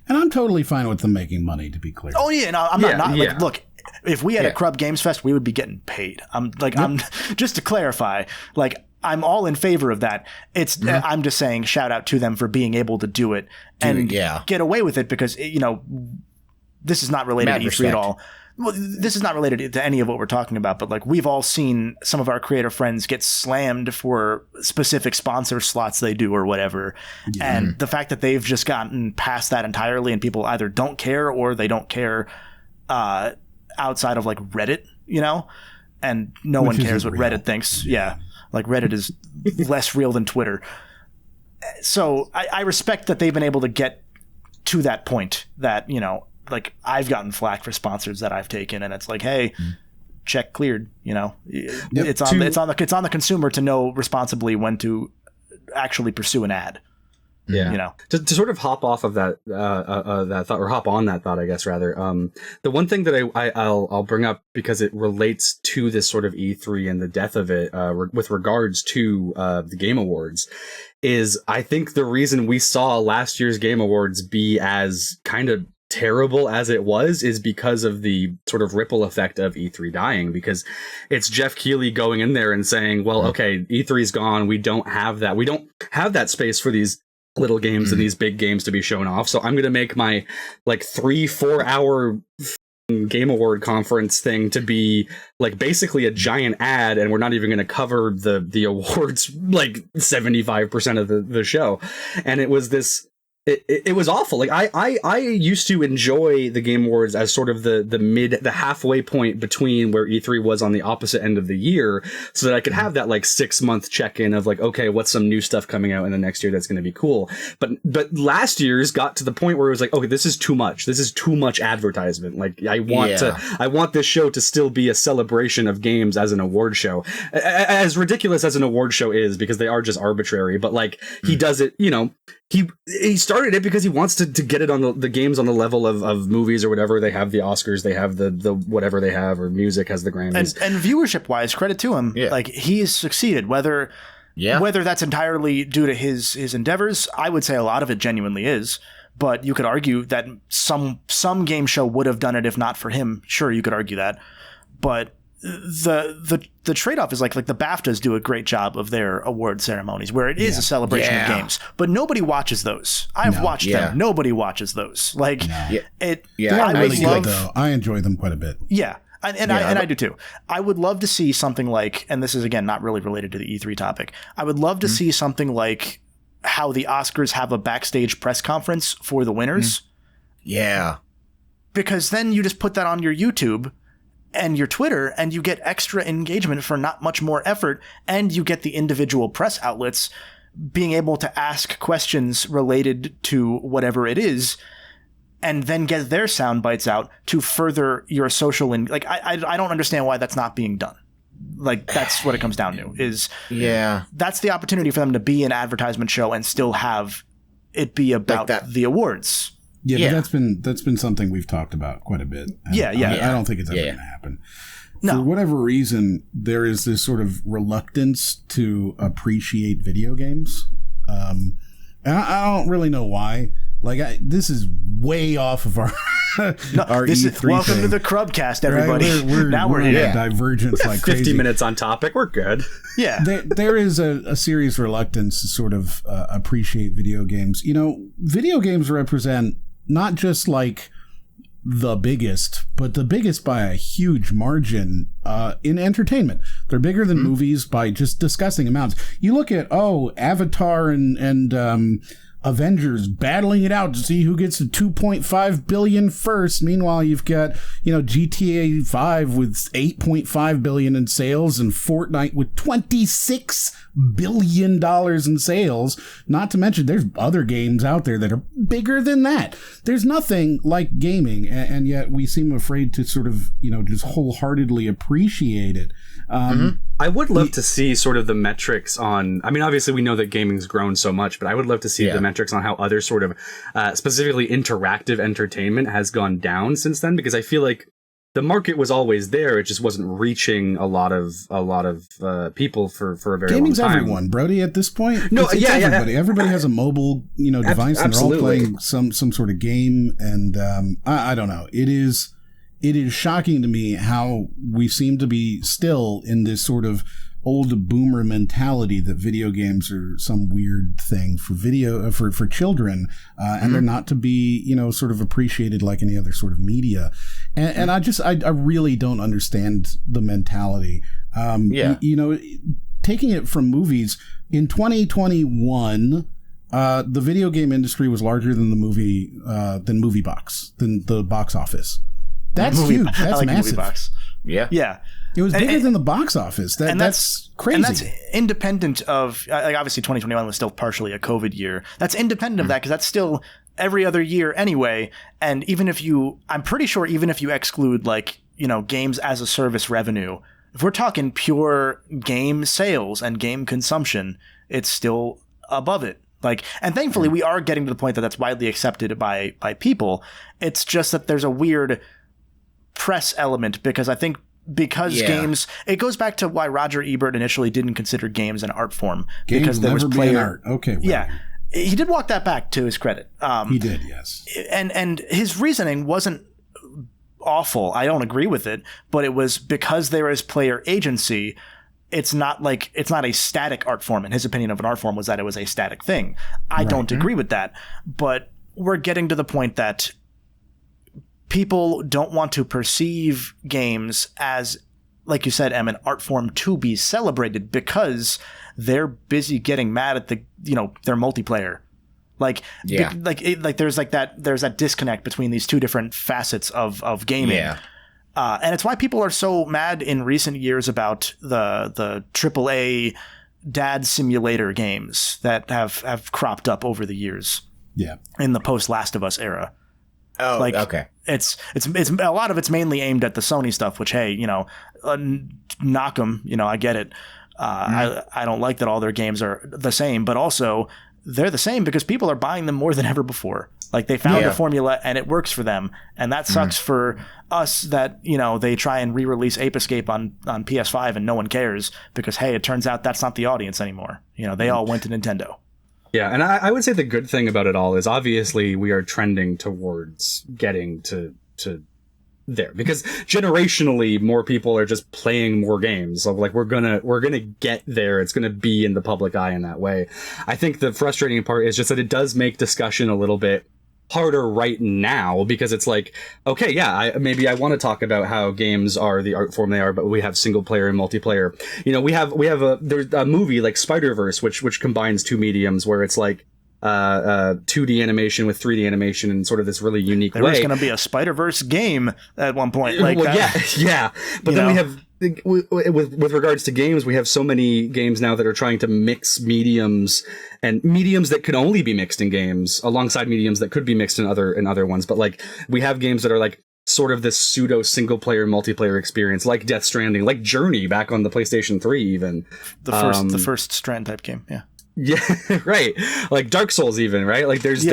And I'm totally fine with them making money, to be clear. Oh yeah, no, I'm not. Look, if we had a Crub Games Fest, we would be getting paid. I'm just to clarify, I'm all in favor of that. It's I'm just saying, shout out to them for being able to do it and get away with it because this is not related to E3 at all. Well, this is not related to any of what we're talking about, but we've all seen some of our creator friends get slammed for specific sponsor slots they do or whatever. And the fact that they've just gotten past that entirely and people either don't care or they don't care outside of Reddit, and no one cares what Reddit thinks. Yeah. Reddit is less real than Twitter. So I respect that they've been able to get to that point that, I've gotten flack for sponsors that I've taken, and it's hey, check cleared. It's on the consumer to know responsibly when to actually pursue an ad. Yeah. To sort of hop off of that that thought, or hop on that thought, I guess rather. The one thing that I'll bring up because it relates to this sort of E3 and the death of it, with regards to the Game Awards, is I think the reason we saw last year's Game Awards be as kind of terrible as it was is because of the sort of ripple effect of E3 dying, because it's Jeff Keighley going in there and saying, well, okay, E3's gone. We don't have that space for these little games and these big games to be shown off. So I'm going to make my 3-4 hour Game Award conference thing to be basically a giant ad, and we're not even going to cover the awards 75% of the show. And it was this It was awful. I used to enjoy the Game Awards as sort of the halfway point between where E3 was on the opposite end of the year, so that I could have that 6-month check-in of okay, what's some new stuff coming out in the next year that's going to be cool. But last year's got to the point where it was okay, this is too much. This is too much advertisement. I want this show to still be a celebration of games as an award show. As ridiculous as an award show is, because they are just arbitrary, but he does it, he started it because he wants to get it on the games on the level of movies or whatever. They have the Oscars, they have the whatever they have, or music has the Grammys. And viewership wise, credit to him. Yeah. He's succeeded, whether that's entirely due to his endeavors. I would say a lot of it genuinely is, but you could argue that some game show would have done it if not for him. Sure, you could argue that, but the trade-off is the BAFTAs do a great job of their award ceremonies where it is a celebration of games, but nobody watches those. I've watched them. Nobody watches those. They're really good though. I enjoy them quite a bit. Yeah. And I do too. I would love to see something and this is again not really related to the E3 topic. I would love to see something like how the Oscars have a backstage press conference for the winners. Yeah. Because then you just put that on your YouTube and your Twitter, and you get extra engagement for not much more effort, and you get the individual press outlets being able to ask questions related to whatever it is, and then get their sound bites out to further your social. I don't understand why that's not being done. Like, that's what it comes down to, is that's the opportunity for them to be an advertisement show and still have it be about the awards. Yeah, but that's been something we've talked about quite a bit. And I don't think it's ever going to happen. No. For whatever reason, there is this sort of reluctance to appreciate video games. And I don't really know why. Like, this is way off of our our E3 welcome thing. to the Crubcast, everybody. Right? Now we're in here. a divergence like crazy. 50 minutes on topic. We're good. Yeah. There is a serious reluctance to sort of appreciate video games. You know, video games represent not just like the biggest, but the biggest by a huge margin in entertainment. They're bigger than movies by just disgusting amounts. You look at, Avatar and Avengers battling it out to see who gets the 2.5 billion first. Meanwhile, you've got, GTA 5 with 8.5 billion in sales and Fortnite with 26 billion dollars in sales. Not to mention there's other games out there that are bigger than that. There's nothing like gaming, and yet we seem afraid to sort of, just wholeheartedly appreciate it. I would love to see sort of the metrics on, I mean, obviously we know that gaming's grown so much, but I would love to see the metrics on how other sort of specifically interactive entertainment has gone down since then, because I feel like the market was always there. It just wasn't reaching a lot of people for a very Gaming's long time. Everyone, Brody, at this point. No, it's everybody. Everybody has a mobile, device, and they're all playing some sort of game, and I don't know. It is shocking to me how we seem to be still in this sort of old boomer mentality that video games are some weird thing for children, and they're not to be, sort of appreciated like any other sort of media. And I really don't understand the mentality. Taking it from movies in 2021, the video game industry was larger than the box office. That's huge. That's massive. Box. Yeah. Yeah. It was bigger than the box office. That's crazy. And that's independent of, obviously 2021 was still partially a COVID year. That's independent of that, because that's still every other year anyway. And I'm pretty sure even if you exclude games as a service revenue, if we're talking pure game sales and game consumption, it's still above it. And thankfully we are getting to the point that that's widely accepted by people. It's just that there's a weird press element, because I think games, it goes back to why Roger Ebert initially didn't consider games an art form, games because there was player art. Okay, right. Yeah, he did walk that back, to his credit. He did, yes. And his reasoning wasn't awful. I don't agree with it, but it was because there is player agency. It's not a static art form. And his opinion of an art form was that it was a static thing. I don't agree with that, but we're getting to the point that people don't want to perceive games as, like you said, Em, an art form to be celebrated, because they're busy getting mad at their multiplayer. There's that disconnect between these two different facets of gaming. Yeah. And it's why people are so mad in recent years about the AAA dad simulator games that have cropped up over the years. Yeah. In the post Last of Us era. Oh, okay. It's a lot of it's mainly aimed at the Sony stuff, which, hey, knock them. I get it. I don't like that all their games are the same, but also they're the same because people are buying them more than ever before. They found a formula and it works for them, and that sucks for us that they try and re-release Ape Escape on PS5 and no one cares because, hey, it turns out that's not the audience anymore. They all went to Nintendo. Yeah, and I would say the good thing about it all is obviously we are trending towards getting to there, because generationally more people are just playing more games. So we're gonna get there. It's gonna be in the public eye in that way. I think the frustrating part is just that it does make discussion a little bit harder right now, because it's okay, yeah, maybe I want to talk about how games are the art form they are, but we have single player and multiplayer. There's a movie like Spider-Verse, which combines two mediums, where it's 2D animation with 3D animation in sort of this really unique way. There was going to be a Spider-Verse game at one point. Yeah. But then we have, with regards to games, we have so many games now that are trying to mix mediums, and mediums that could only be mixed in games alongside mediums that could be mixed in other ones. But we have games that are sort of this pseudo single player multiplayer experience, like Death Stranding, like Journey back on the PlayStation 3, even the first Strand type game. Yeah. Yeah, right. Like Dark Souls, even, right? Like there's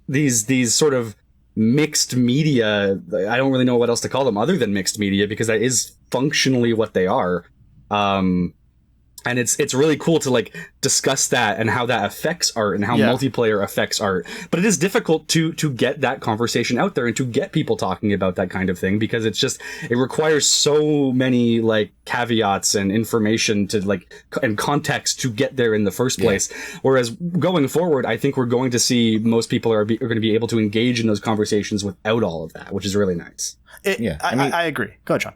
these sort of mixed media. I don't really know what else to call them other than mixed media, because that is functionally what they are. And it's really cool to like discuss that and how that affects art and how multiplayer affects art. But it is difficult to get that conversation out there and to get people talking about that kind of thing, because it requires so many like caveats and information to like and context to get there in the first place. Whereas going forward, I think we're going to see most people are going to be able to engage in those conversations without all of that, which is really nice. I agree. Go ahead, John.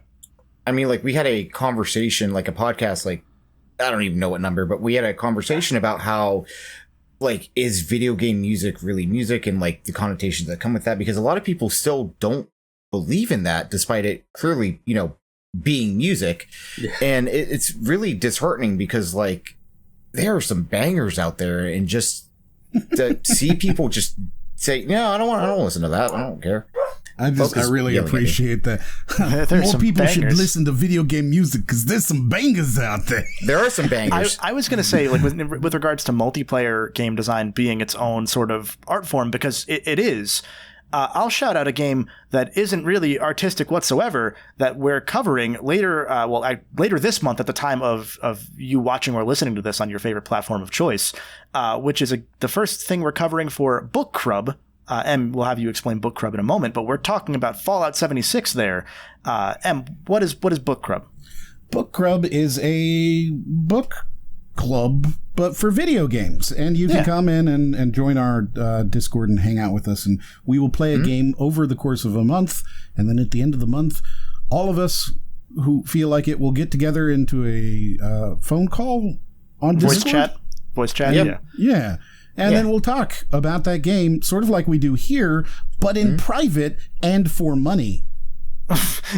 I mean, like we had a conversation, like a podcast, like I don't even know what number, but we had a conversation about how, like, is video game music really music, and like the connotations that come with that, because a lot of people still don't believe in that, despite it clearly, you know, being music. And it's really disheartening, because like there are some bangers out there, and just to see people just say, no, I don't want to listen to that. I don't care. I really appreciate that. More people should listen to video game music, because there's some bangers out there. There are some bangers. I was going to say, like, with regards to multiplayer game design being its own sort of art form, because it is. I'll shout out a game that isn't really artistic whatsoever that we're covering later. Later this month, at the time of you watching or listening to this on your favorite platform of choice, which is the first thing we're covering for Book Crub. And we'll have you explain Book Crub in a moment, but we're talking about Fallout 76 there. What is Book Crub? Book Crub is a book club, but for video games. And you can come in and join our Discord and hang out with us, and we will play a game over the course of a month. And then at the end of the month, all of us who feel like it will get together into a phone call on Discord. Voice chat. Yeah. And then we'll talk about that game, sort of like we do here, but in private and for money.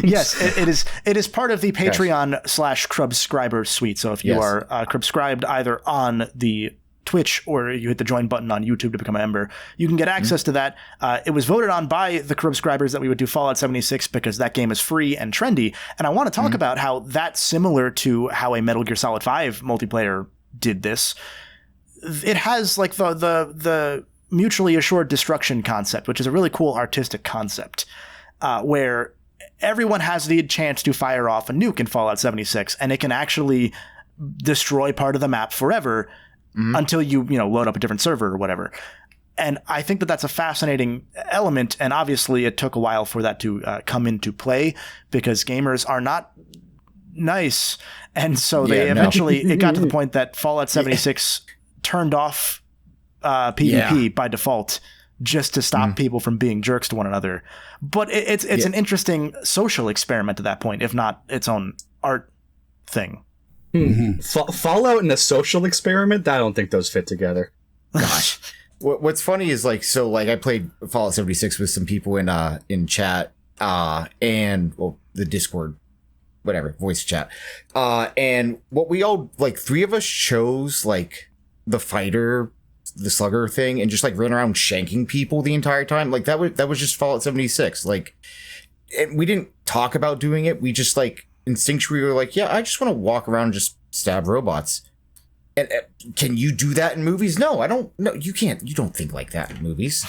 Yes, it is part of the Patreon /Crubscriber suite. So if you are Crubscribed either on the Twitch or you hit the join button on YouTube to become a member, you can get access to that. It was voted on by the Crubscribers that we would do Fallout 76 because that game is free and trendy. And I want to talk about how that's similar to how a Metal Gear Solid 5 multiplayer did this. It has like the mutually assured destruction concept, which is a really cool artistic concept, where everyone has the chance to fire off a nuke in Fallout 76, and it can actually destroy part of the map forever until you load up a different server or whatever. And I think that that's a fascinating element, and obviously it took a while for that to come into play, because gamers are not nice, and so eventually it got to the point that Fallout 76 turned off PvP by default, just to stop people from being jerks to one another. But it's an interesting social experiment at that point, if not its own art thing. Fallout and a social experiment? I don't think those fit together. Gosh. What's funny is I played Fallout 76 with some people in chat and the Discord, whatever, voice chat. And what we all, like, 3 of us chose like the fighter, the slugger thing, and just like ran around shanking people the entire time. Like that was just Fallout 76. Like, and we didn't talk about doing it. We just like instinctually were like, yeah, I just want to walk around and just stab robots. And can you do that in movies? No, I don't. No, you can't. You don't think like that in movies.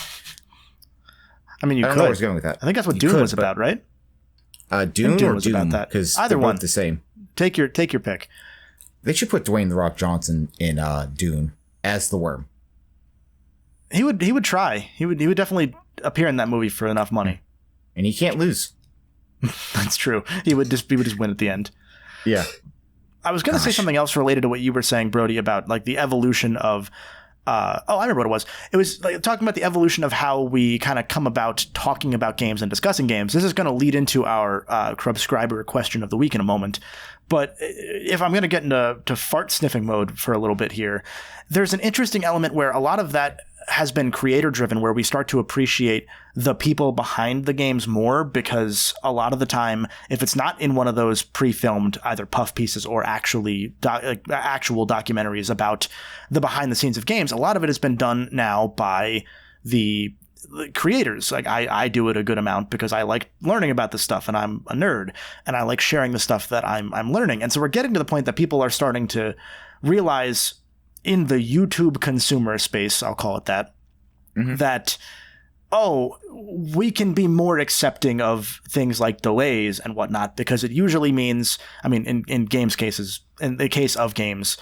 I mean, you I could. don't know where I was going with that. I think that's what Dune was about, right? Dune or was Doom, about that. because Either they're one. both the same. Take your pick. They should put Dwayne "The Rock" Johnson in Dune as the Worm. He would try. He would definitely appear in that movie for enough money. And he can't lose. That's true. He would just win at the end. Yeah. I was going to say something else related to what you were saying, Brody, about like the evolution of I remember what it was. It was like talking about the evolution of how we kind of come about talking about games and discussing games. This is going to lead into our Crubscriber question of the week in a moment. But if I'm going to get into fart sniffing mode for a little bit here, there's an interesting element where a lot of that has been creator driven, where we start to appreciate the people behind the games more, because a lot of the time, if it's not in one of those pre-filmed either puff pieces or actual documentaries about the behind the scenes of games, a lot of it has been done now by the creators. Like I do it a good amount because I like learning about this stuff, and I'm a nerd, and I like sharing the stuff that I'm learning. And so we're getting to the point that people are starting to realize in the YouTube consumer space, I'll call it that, that, oh, we can be more accepting of things like delays and whatnot, because it usually means, I mean, in games cases, in the case of games,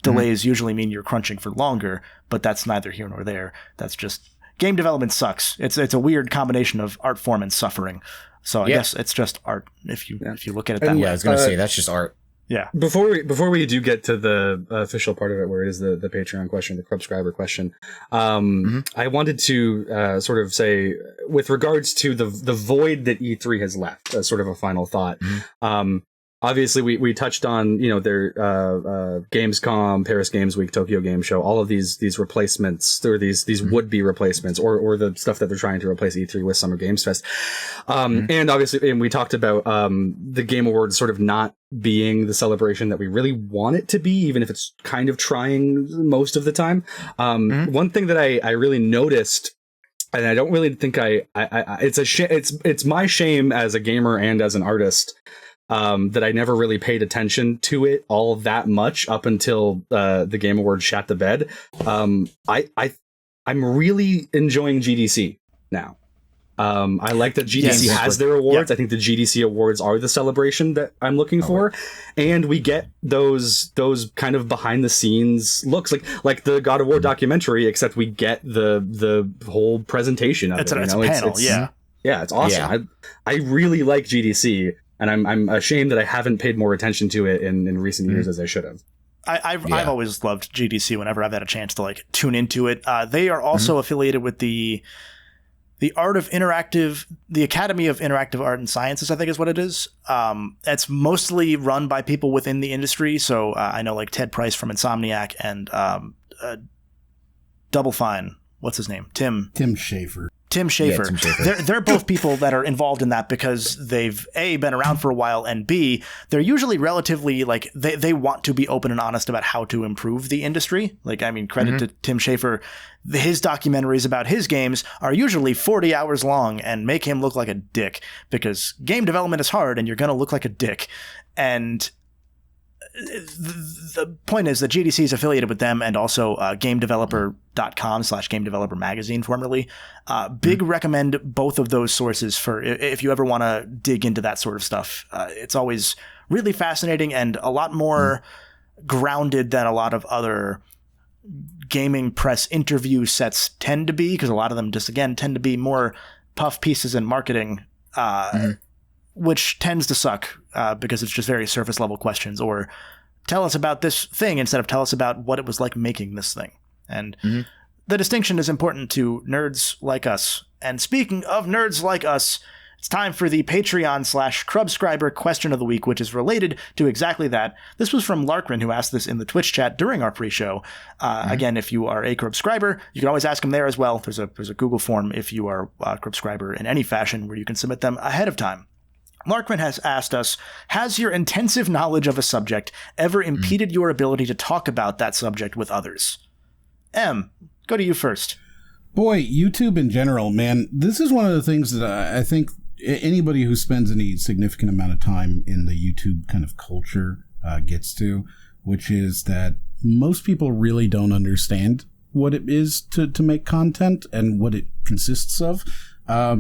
delays usually mean you're crunching for longer, but that's neither here nor there. That's just, game development sucks. It's a weird combination of art form and suffering. So I guess it's just art if you look at it that way. Yeah, I was going to say, that's just art. Yeah. Before we do get to the official part of it, where it is the Patreon question, the Crubscriber question, I wanted to sort of say, with regards to the void that E3 has left, as sort of a final thought. Obviously, we touched on, you know, their Gamescom, Paris Games Week, Tokyo Game Show, all of these replacements, or these would-be replacements, or the stuff that they're trying to replace E3 with, Summer Games Fest. And obviously, and we talked about the Game Awards sort of not being the celebration that we really want it to be, even if it's kind of trying most of the time. One thing that I really noticed, and I don't really think it's my shame as a gamer and as an artist, that I never really paid attention to it all that much up until the Game Awards shat the bed. I'm really enjoying GDC now. I like that GDC has their awards. I think the GDC awards are the celebration that I'm looking for, and we get those kind of behind the scenes looks like the God of War documentary, except we get the whole presentation of it. It's a panel, it's awesome. I really like GDC. And I'm ashamed that I haven't paid more attention to it in recent years as I should have. I've always loved GDC whenever I've had a chance to like tune into it. They are also affiliated with the Art of Interactive, the Academy of Interactive Art and Sciences, I think is what it is. It's mostly run by people within the industry. So I know like Ted Price from Insomniac and Double Fine. What's his name? Tim Schafer. Tim Schafer. They're both people that are involved in that because they've A, been around for a while, and B, they're usually relatively like they want to be open and honest about how to improve the industry. Like, I mean, credit to Tim Schafer. His documentaries about his games are usually 40 hours long and make him look like a dick, because game development is hard and you're going to look like a dick. And the point is that GDC is affiliated with them, and also gamedeveloper.com/game developer magazine formerly. Big recommend both of those sources for if you ever want to dig into that sort of stuff. It's always really fascinating and a lot more grounded than a lot of other gaming press interview sets tend to be, because a lot of them just, again, tend to be more puff pieces and marketing, which tends to suck because it's just very surface level questions, or tell us about this thing instead of tell us about what it was like making this thing. And the distinction is important to nerds like us. And speaking of nerds like us, it's time for the Patreon/Crubscriber question of the week, which is related to exactly that. This was from Larkrin, who asked this in the Twitch chat during our pre-show. Again, if you are a Crubscriber, you can always ask him there as well. There's a Google form if you are a Crubscriber in any fashion where you can submit them ahead of time. Larkrin has asked us, has your intensive knowledge of a subject ever impeded your ability to talk about that subject with others? M, go to you first. Boy, YouTube in general, man, this is one of the things that I think anybody who spends any significant amount of time in the YouTube kind of culture gets to, which is that most people really don't understand what it is to make content and what it consists of. I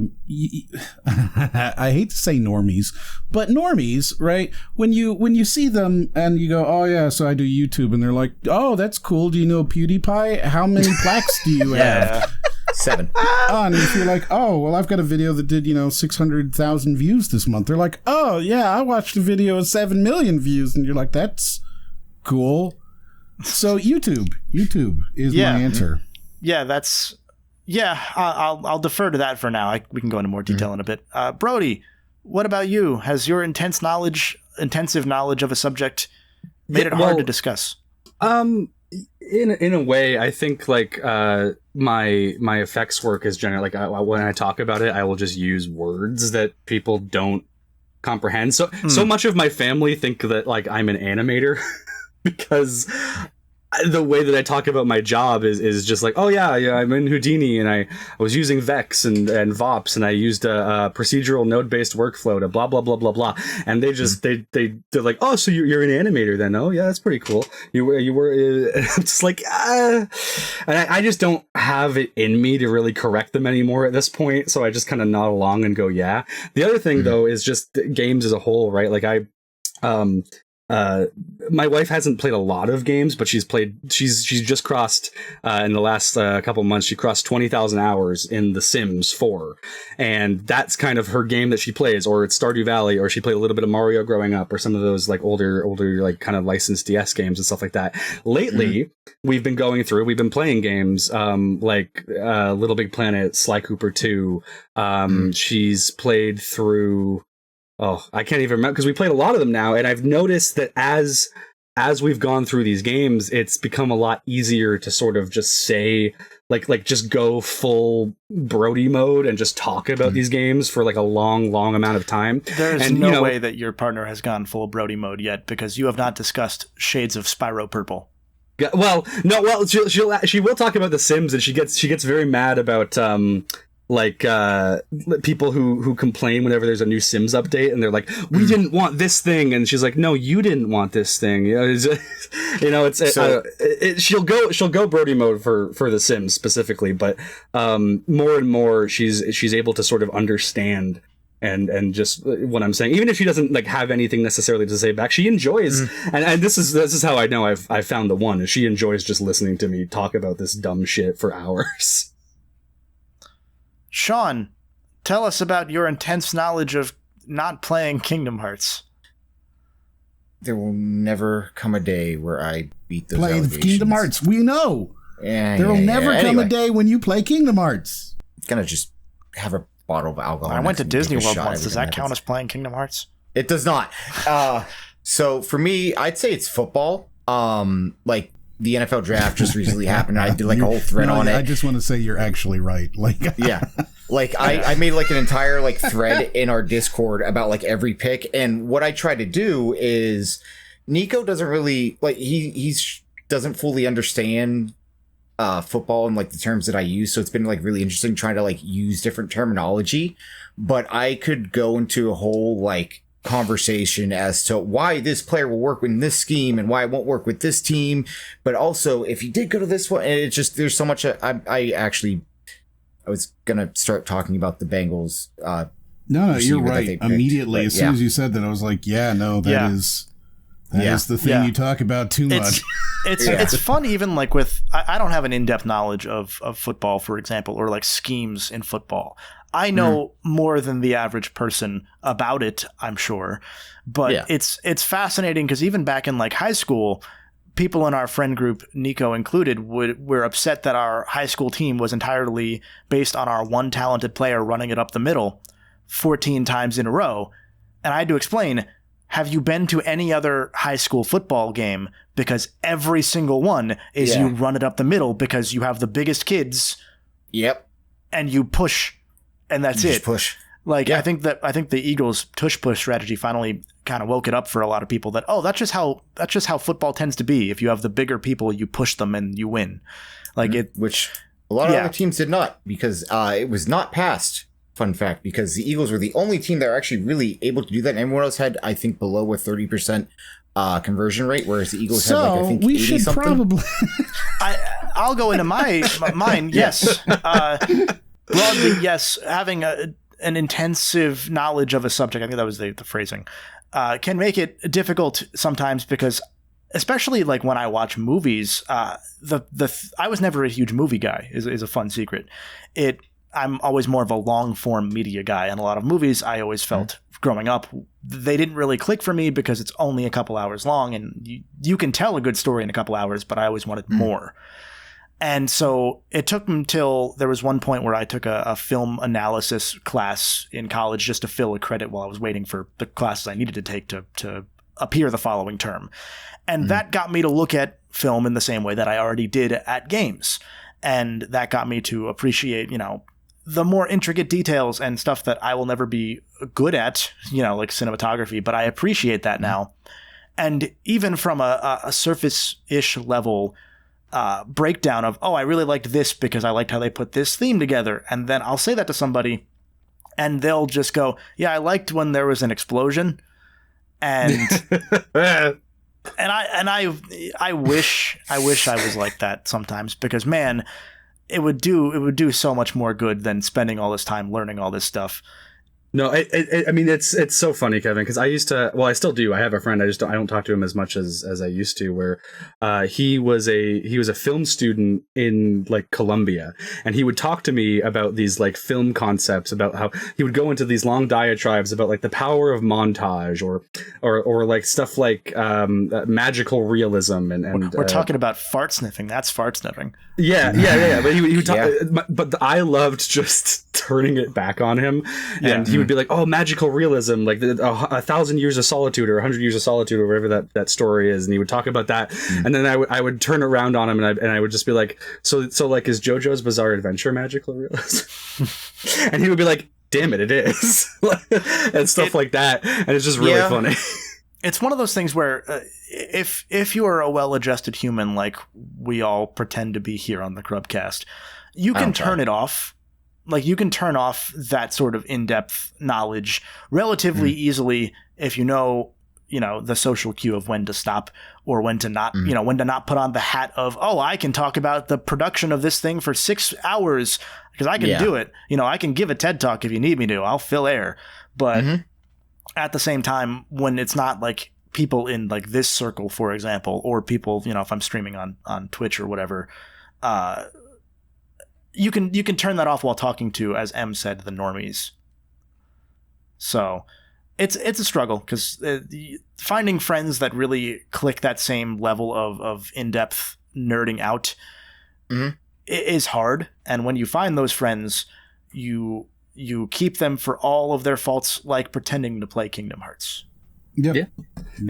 hate to say normies, but normies, right? When you see them and you go, oh yeah, so I do YouTube, and they're like, oh, that's cool. Do you know PewDiePie? How many plaques do you have? 7. And if you're like, oh, well, I've got a video that did, 600,000 views this month. They're like, oh yeah, I watched a video with 7 million views, and you're like, that's cool. So YouTube is my answer. Yeah, that's. Yeah, I'll defer to that for now. We can go into more detail in a bit. Brody, what about you? Has your intensive knowledge of a subject made it hard to discuss? In a way, I think like my effects work is generally like when I talk about it, I will just use words that people don't comprehend. So much of my family think that like I'm an animator because the way that I talk about my job is just like, oh yeah, I'm in Houdini and I was using Vex and VOPs and I used a procedural node-based workflow to blah blah blah blah blah, and they just they're like, oh, so you're an animator then? Oh yeah, that's pretty cool. You were I'm just like, and I just don't have it in me to really correct them anymore at this point, so I just kind of nod along and go, yeah. The other thing though is just games as a whole, right? Like my wife hasn't played a lot of games, but she's just crossed in the last couple months, she crossed 20,000 hours in The Sims 4, and that's kind of her game that she plays. Or it's Stardew Valley, or she played a little bit of Mario growing up, or some of those like older like kind of licensed DS games and stuff like that. Lately we've been playing games like Little Big Planet, Sly Cooper 2. She's played through, oh, I can't even remember, because we played a lot of them now, and I've noticed that as we've gone through these games, it's become a lot easier to sort of just say, like just go full Brody mode and just talk about these games for like a long amount of time. There's no way that your partner has gone full Brody mode yet, because you have not discussed Shades of Spyro Purple. Well, no, well, she will talk about The Sims, and she gets very mad about people who complain whenever there's a new Sims update, and they're like, we didn't want this thing, and she's like, no, you didn't want this thing. She'll go Brody mode for The Sims specifically, but more and more she's able to sort of understand and just what I'm saying, even if she doesn't like have anything necessarily to say back. She enjoys, and this is how I know I've found the one, is she enjoys just listening to me talk about this dumb shit for hours. Sean, tell us about your intense knowledge of not playing Kingdom Hearts. There will never come a day where I beat those Play allegations. Kingdom Hearts. We know. There will never come a day when you play Kingdom Hearts. Gonna just have a bottle of alcohol. I went to Disney World once. Does that count as playing Kingdom Hearts? It does not. So for me, I'd say it's football. Like the NFL draft just recently happened. I did like a whole thread on it. I just want to say you're actually right. Like, yeah, like I made like an entire like thread in our Discord about like every pick. And what I try to do is Nico doesn't really like, he's doesn't fully understand football and like the terms that I use. So it's been like really interesting trying to like use different terminology, but I could go into a whole like conversation as to why this player will work in this scheme and why it won't work with this team. But also if you did go to this one, and it's just, there's so much. I was gonna start talking about the Bengals. No, you're right. Immediately, as soon as you said that, I was like, that is the thing you talk about too much. It's fun, even like with, I don't have an in-depth knowledge of football, for example, or like schemes in football. I know more than the average person about it, I'm sure. But it's fascinating because even back in like high school, people in our friend group, Nico included, were upset that our high school team was entirely based on our one talented player running it up the middle 14 times in a row. And I had to explain, have you been to any other high school football game? Because every single one is you run it up the middle because you have the biggest kids. Yep. And you push, and that's it. Push. Like, I think the Eagles' tush-push strategy finally kind of woke it up for a lot of people that, that's just how football tends to be. If you have the bigger people, you push them and you win. Like which a lot of other teams did not, because it was not passed. Fun fact, because the Eagles were the only team that were actually really able to do that. And everyone else had, I think, below a 30% conversion rate, whereas the Eagles had, like, I think, we should probably. I'll go into mine. Yes, broadly, yes. Having an intensive knowledge of a subject, I think that was the phrasing, can make it difficult sometimes because, especially like when I watch movies, I was never a huge movie guy. Is a fun secret. I'm always more of a long-form media guy, and a lot of movies I always felt growing up, they didn't really click for me because it's only a couple hours long, and you can tell a good story in a couple hours, but I always wanted more. And so it took until there was one point where I took a film analysis class in college just to fill a credit while I was waiting for the classes I needed to take to appear the following term. And that got me to look at film in the same way that I already did at games. And that got me to appreciate, the more intricate details and stuff that I will never be good at, like cinematography, but I appreciate that now. And even from a surface-ish level, breakdown of, oh, I really liked this because I liked how they put this theme together. And then I'll say that to somebody and they'll just go, yeah, I liked when there was an explosion. And I wish I was like that sometimes, because man, it would do so much more good than spending all this time learning all this stuff. No, I mean, it's so funny, Kevin, because I used to, well, I still do. I have a friend. I don't talk to him as much as I used to, where he was a film student in like Columbia, and he would talk to me about these like film concepts, about how he would go into these long diatribes about like the power of montage or like stuff like magical realism and we're talking about fart sniffing. That's fart sniffing. Yeah. But he would talk, but I loved just turning it back on him, and he would be like, "Oh, magical realism, like 1,000 years of solitude or 100 years of solitude or whatever that story is," and he would talk about that, and then I would turn around on him and I would just be like, "So like, is JoJo's Bizarre Adventure magical realism?" And he would be like, "Damn it, it is," and stuff like that, and it's just really funny. It's one of those things where if you are a well-adjusted human like we all pretend to be here on the Crubcast, you can turn it off. Like, you can turn off that sort of in-depth knowledge relatively easily if you know the social cue of when to stop or when to not, when to not put on the hat of, oh, I can talk about the production of this thing for 6 hours because I can do it. I can give a TED Talk if you need me to. I'll fill air. But at the same time, when it's not like people in like this circle, for example, or people, if I'm streaming on Twitch or whatever, you can turn that off while talking to, as M said, the normies. So it's a struggle, because finding friends that really click that same level of in-depth nerding out is hard. And when you find those friends, you keep them for all of their faults, like pretending to play Kingdom Hearts. Yeah.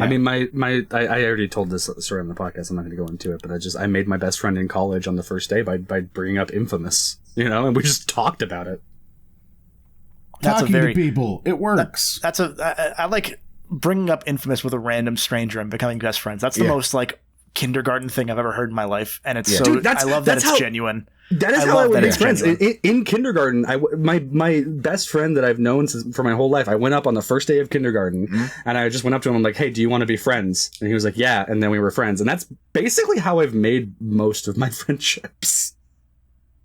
I mean, I already told this story on the podcast. I'm not going to go into it, but I made my best friend in college on the first day by bringing up Infamous, and we just talked about it. Talking to people, it works. I like bringing up Infamous with a random stranger and becoming best friends. That's the most like kindergarten thing I've ever heard in my life, and it's Dude, I love that it's genuine. That is how I would make friends. In kindergarten, my best friend that I've known for my whole life, I went up on the first day of kindergarten, and I just went up to him. I'm like, "Hey, do you want to be friends?" And he was like, "Yeah." And then we were friends, and that's basically how I've made most of my friendships.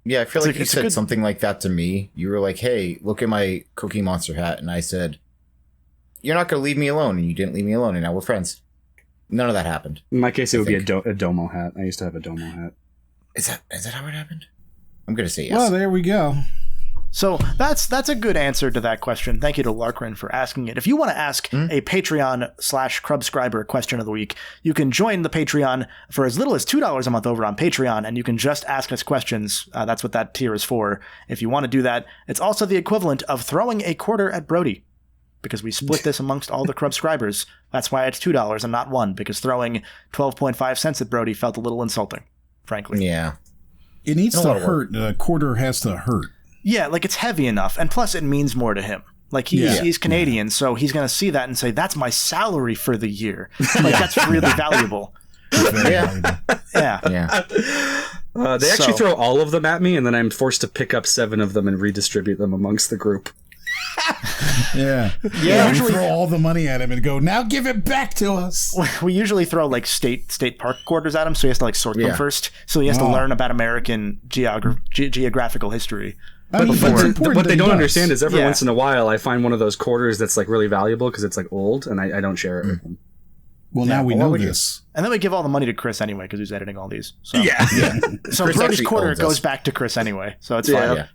Yeah, I feel like you said something like that to me. You were like, "Hey, look at my Cookie Monster hat," and I said, "You're not going to leave me alone," and you didn't leave me alone, and now we're friends. None of that happened. In my case, it would be a Domo hat. I used to have a Domo hat. Is that how it happened? I'm going to say yes. Well, there we go. So that's a good answer to that question. Thank you to Larkrin for asking it. If you want to ask a Patreon/Crubscriber question of the week, you can join the Patreon for as little as $2 a month over on Patreon, and you can just ask us questions. That's what that tier is for. If you want to do that, it's also the equivalent of throwing a quarter at Brody, because we split this amongst all the Crubscribers. That's why it's $2 and not $1, because throwing 12.5 cents at Brody felt a little insulting, frankly. Yeah. It needs to hurt. A quarter has to hurt. Yeah, like it's heavy enough, and plus it means more to him. Like he's Canadian, so he's going to see that and say, "That's my salary for the year." Like that's really valuable. Yeah. They actually throw all of them at me, and then I'm forced to pick up 7 of them and redistribute them amongst the group. Yeah. Usually throw all the money at him and go, "Now give it back to us." We usually throw like state park quarters at him, so he has to like sort them first. So he has to learn about American geographical history. But what they don't understand is every once in a while I find one of those quarters that's like really valuable because it's like old, and I don't share it with them. Well, now we know this. And then we give all the money to Chris anyway because he's editing all these. So. Yeah. So Chris Brody's quarter goes back to Chris anyway, so it's fine. Yeah.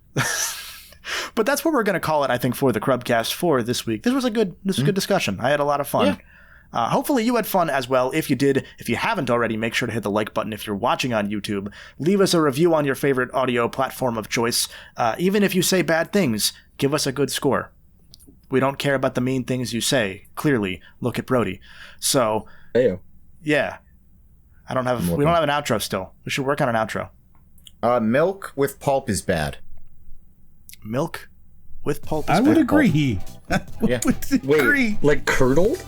But that's what we're going to call it, I think, for the Crubcast for this week. This was a good discussion. I had a lot of fun. Yeah. Hopefully you had fun as well. If you did, if you haven't already, make sure to hit the like button if you're watching on YouTube. Leave us a review on your favorite audio platform of choice. Even if you say bad things, give us a good score. We don't care about the mean things you say. Clearly, look at Brody. So, yeah. We don't have an outro still. We should work on an outro. Milk with pulp is bad. Milk with pulp is I bad. would agree. Yeah. Wait, like curdled?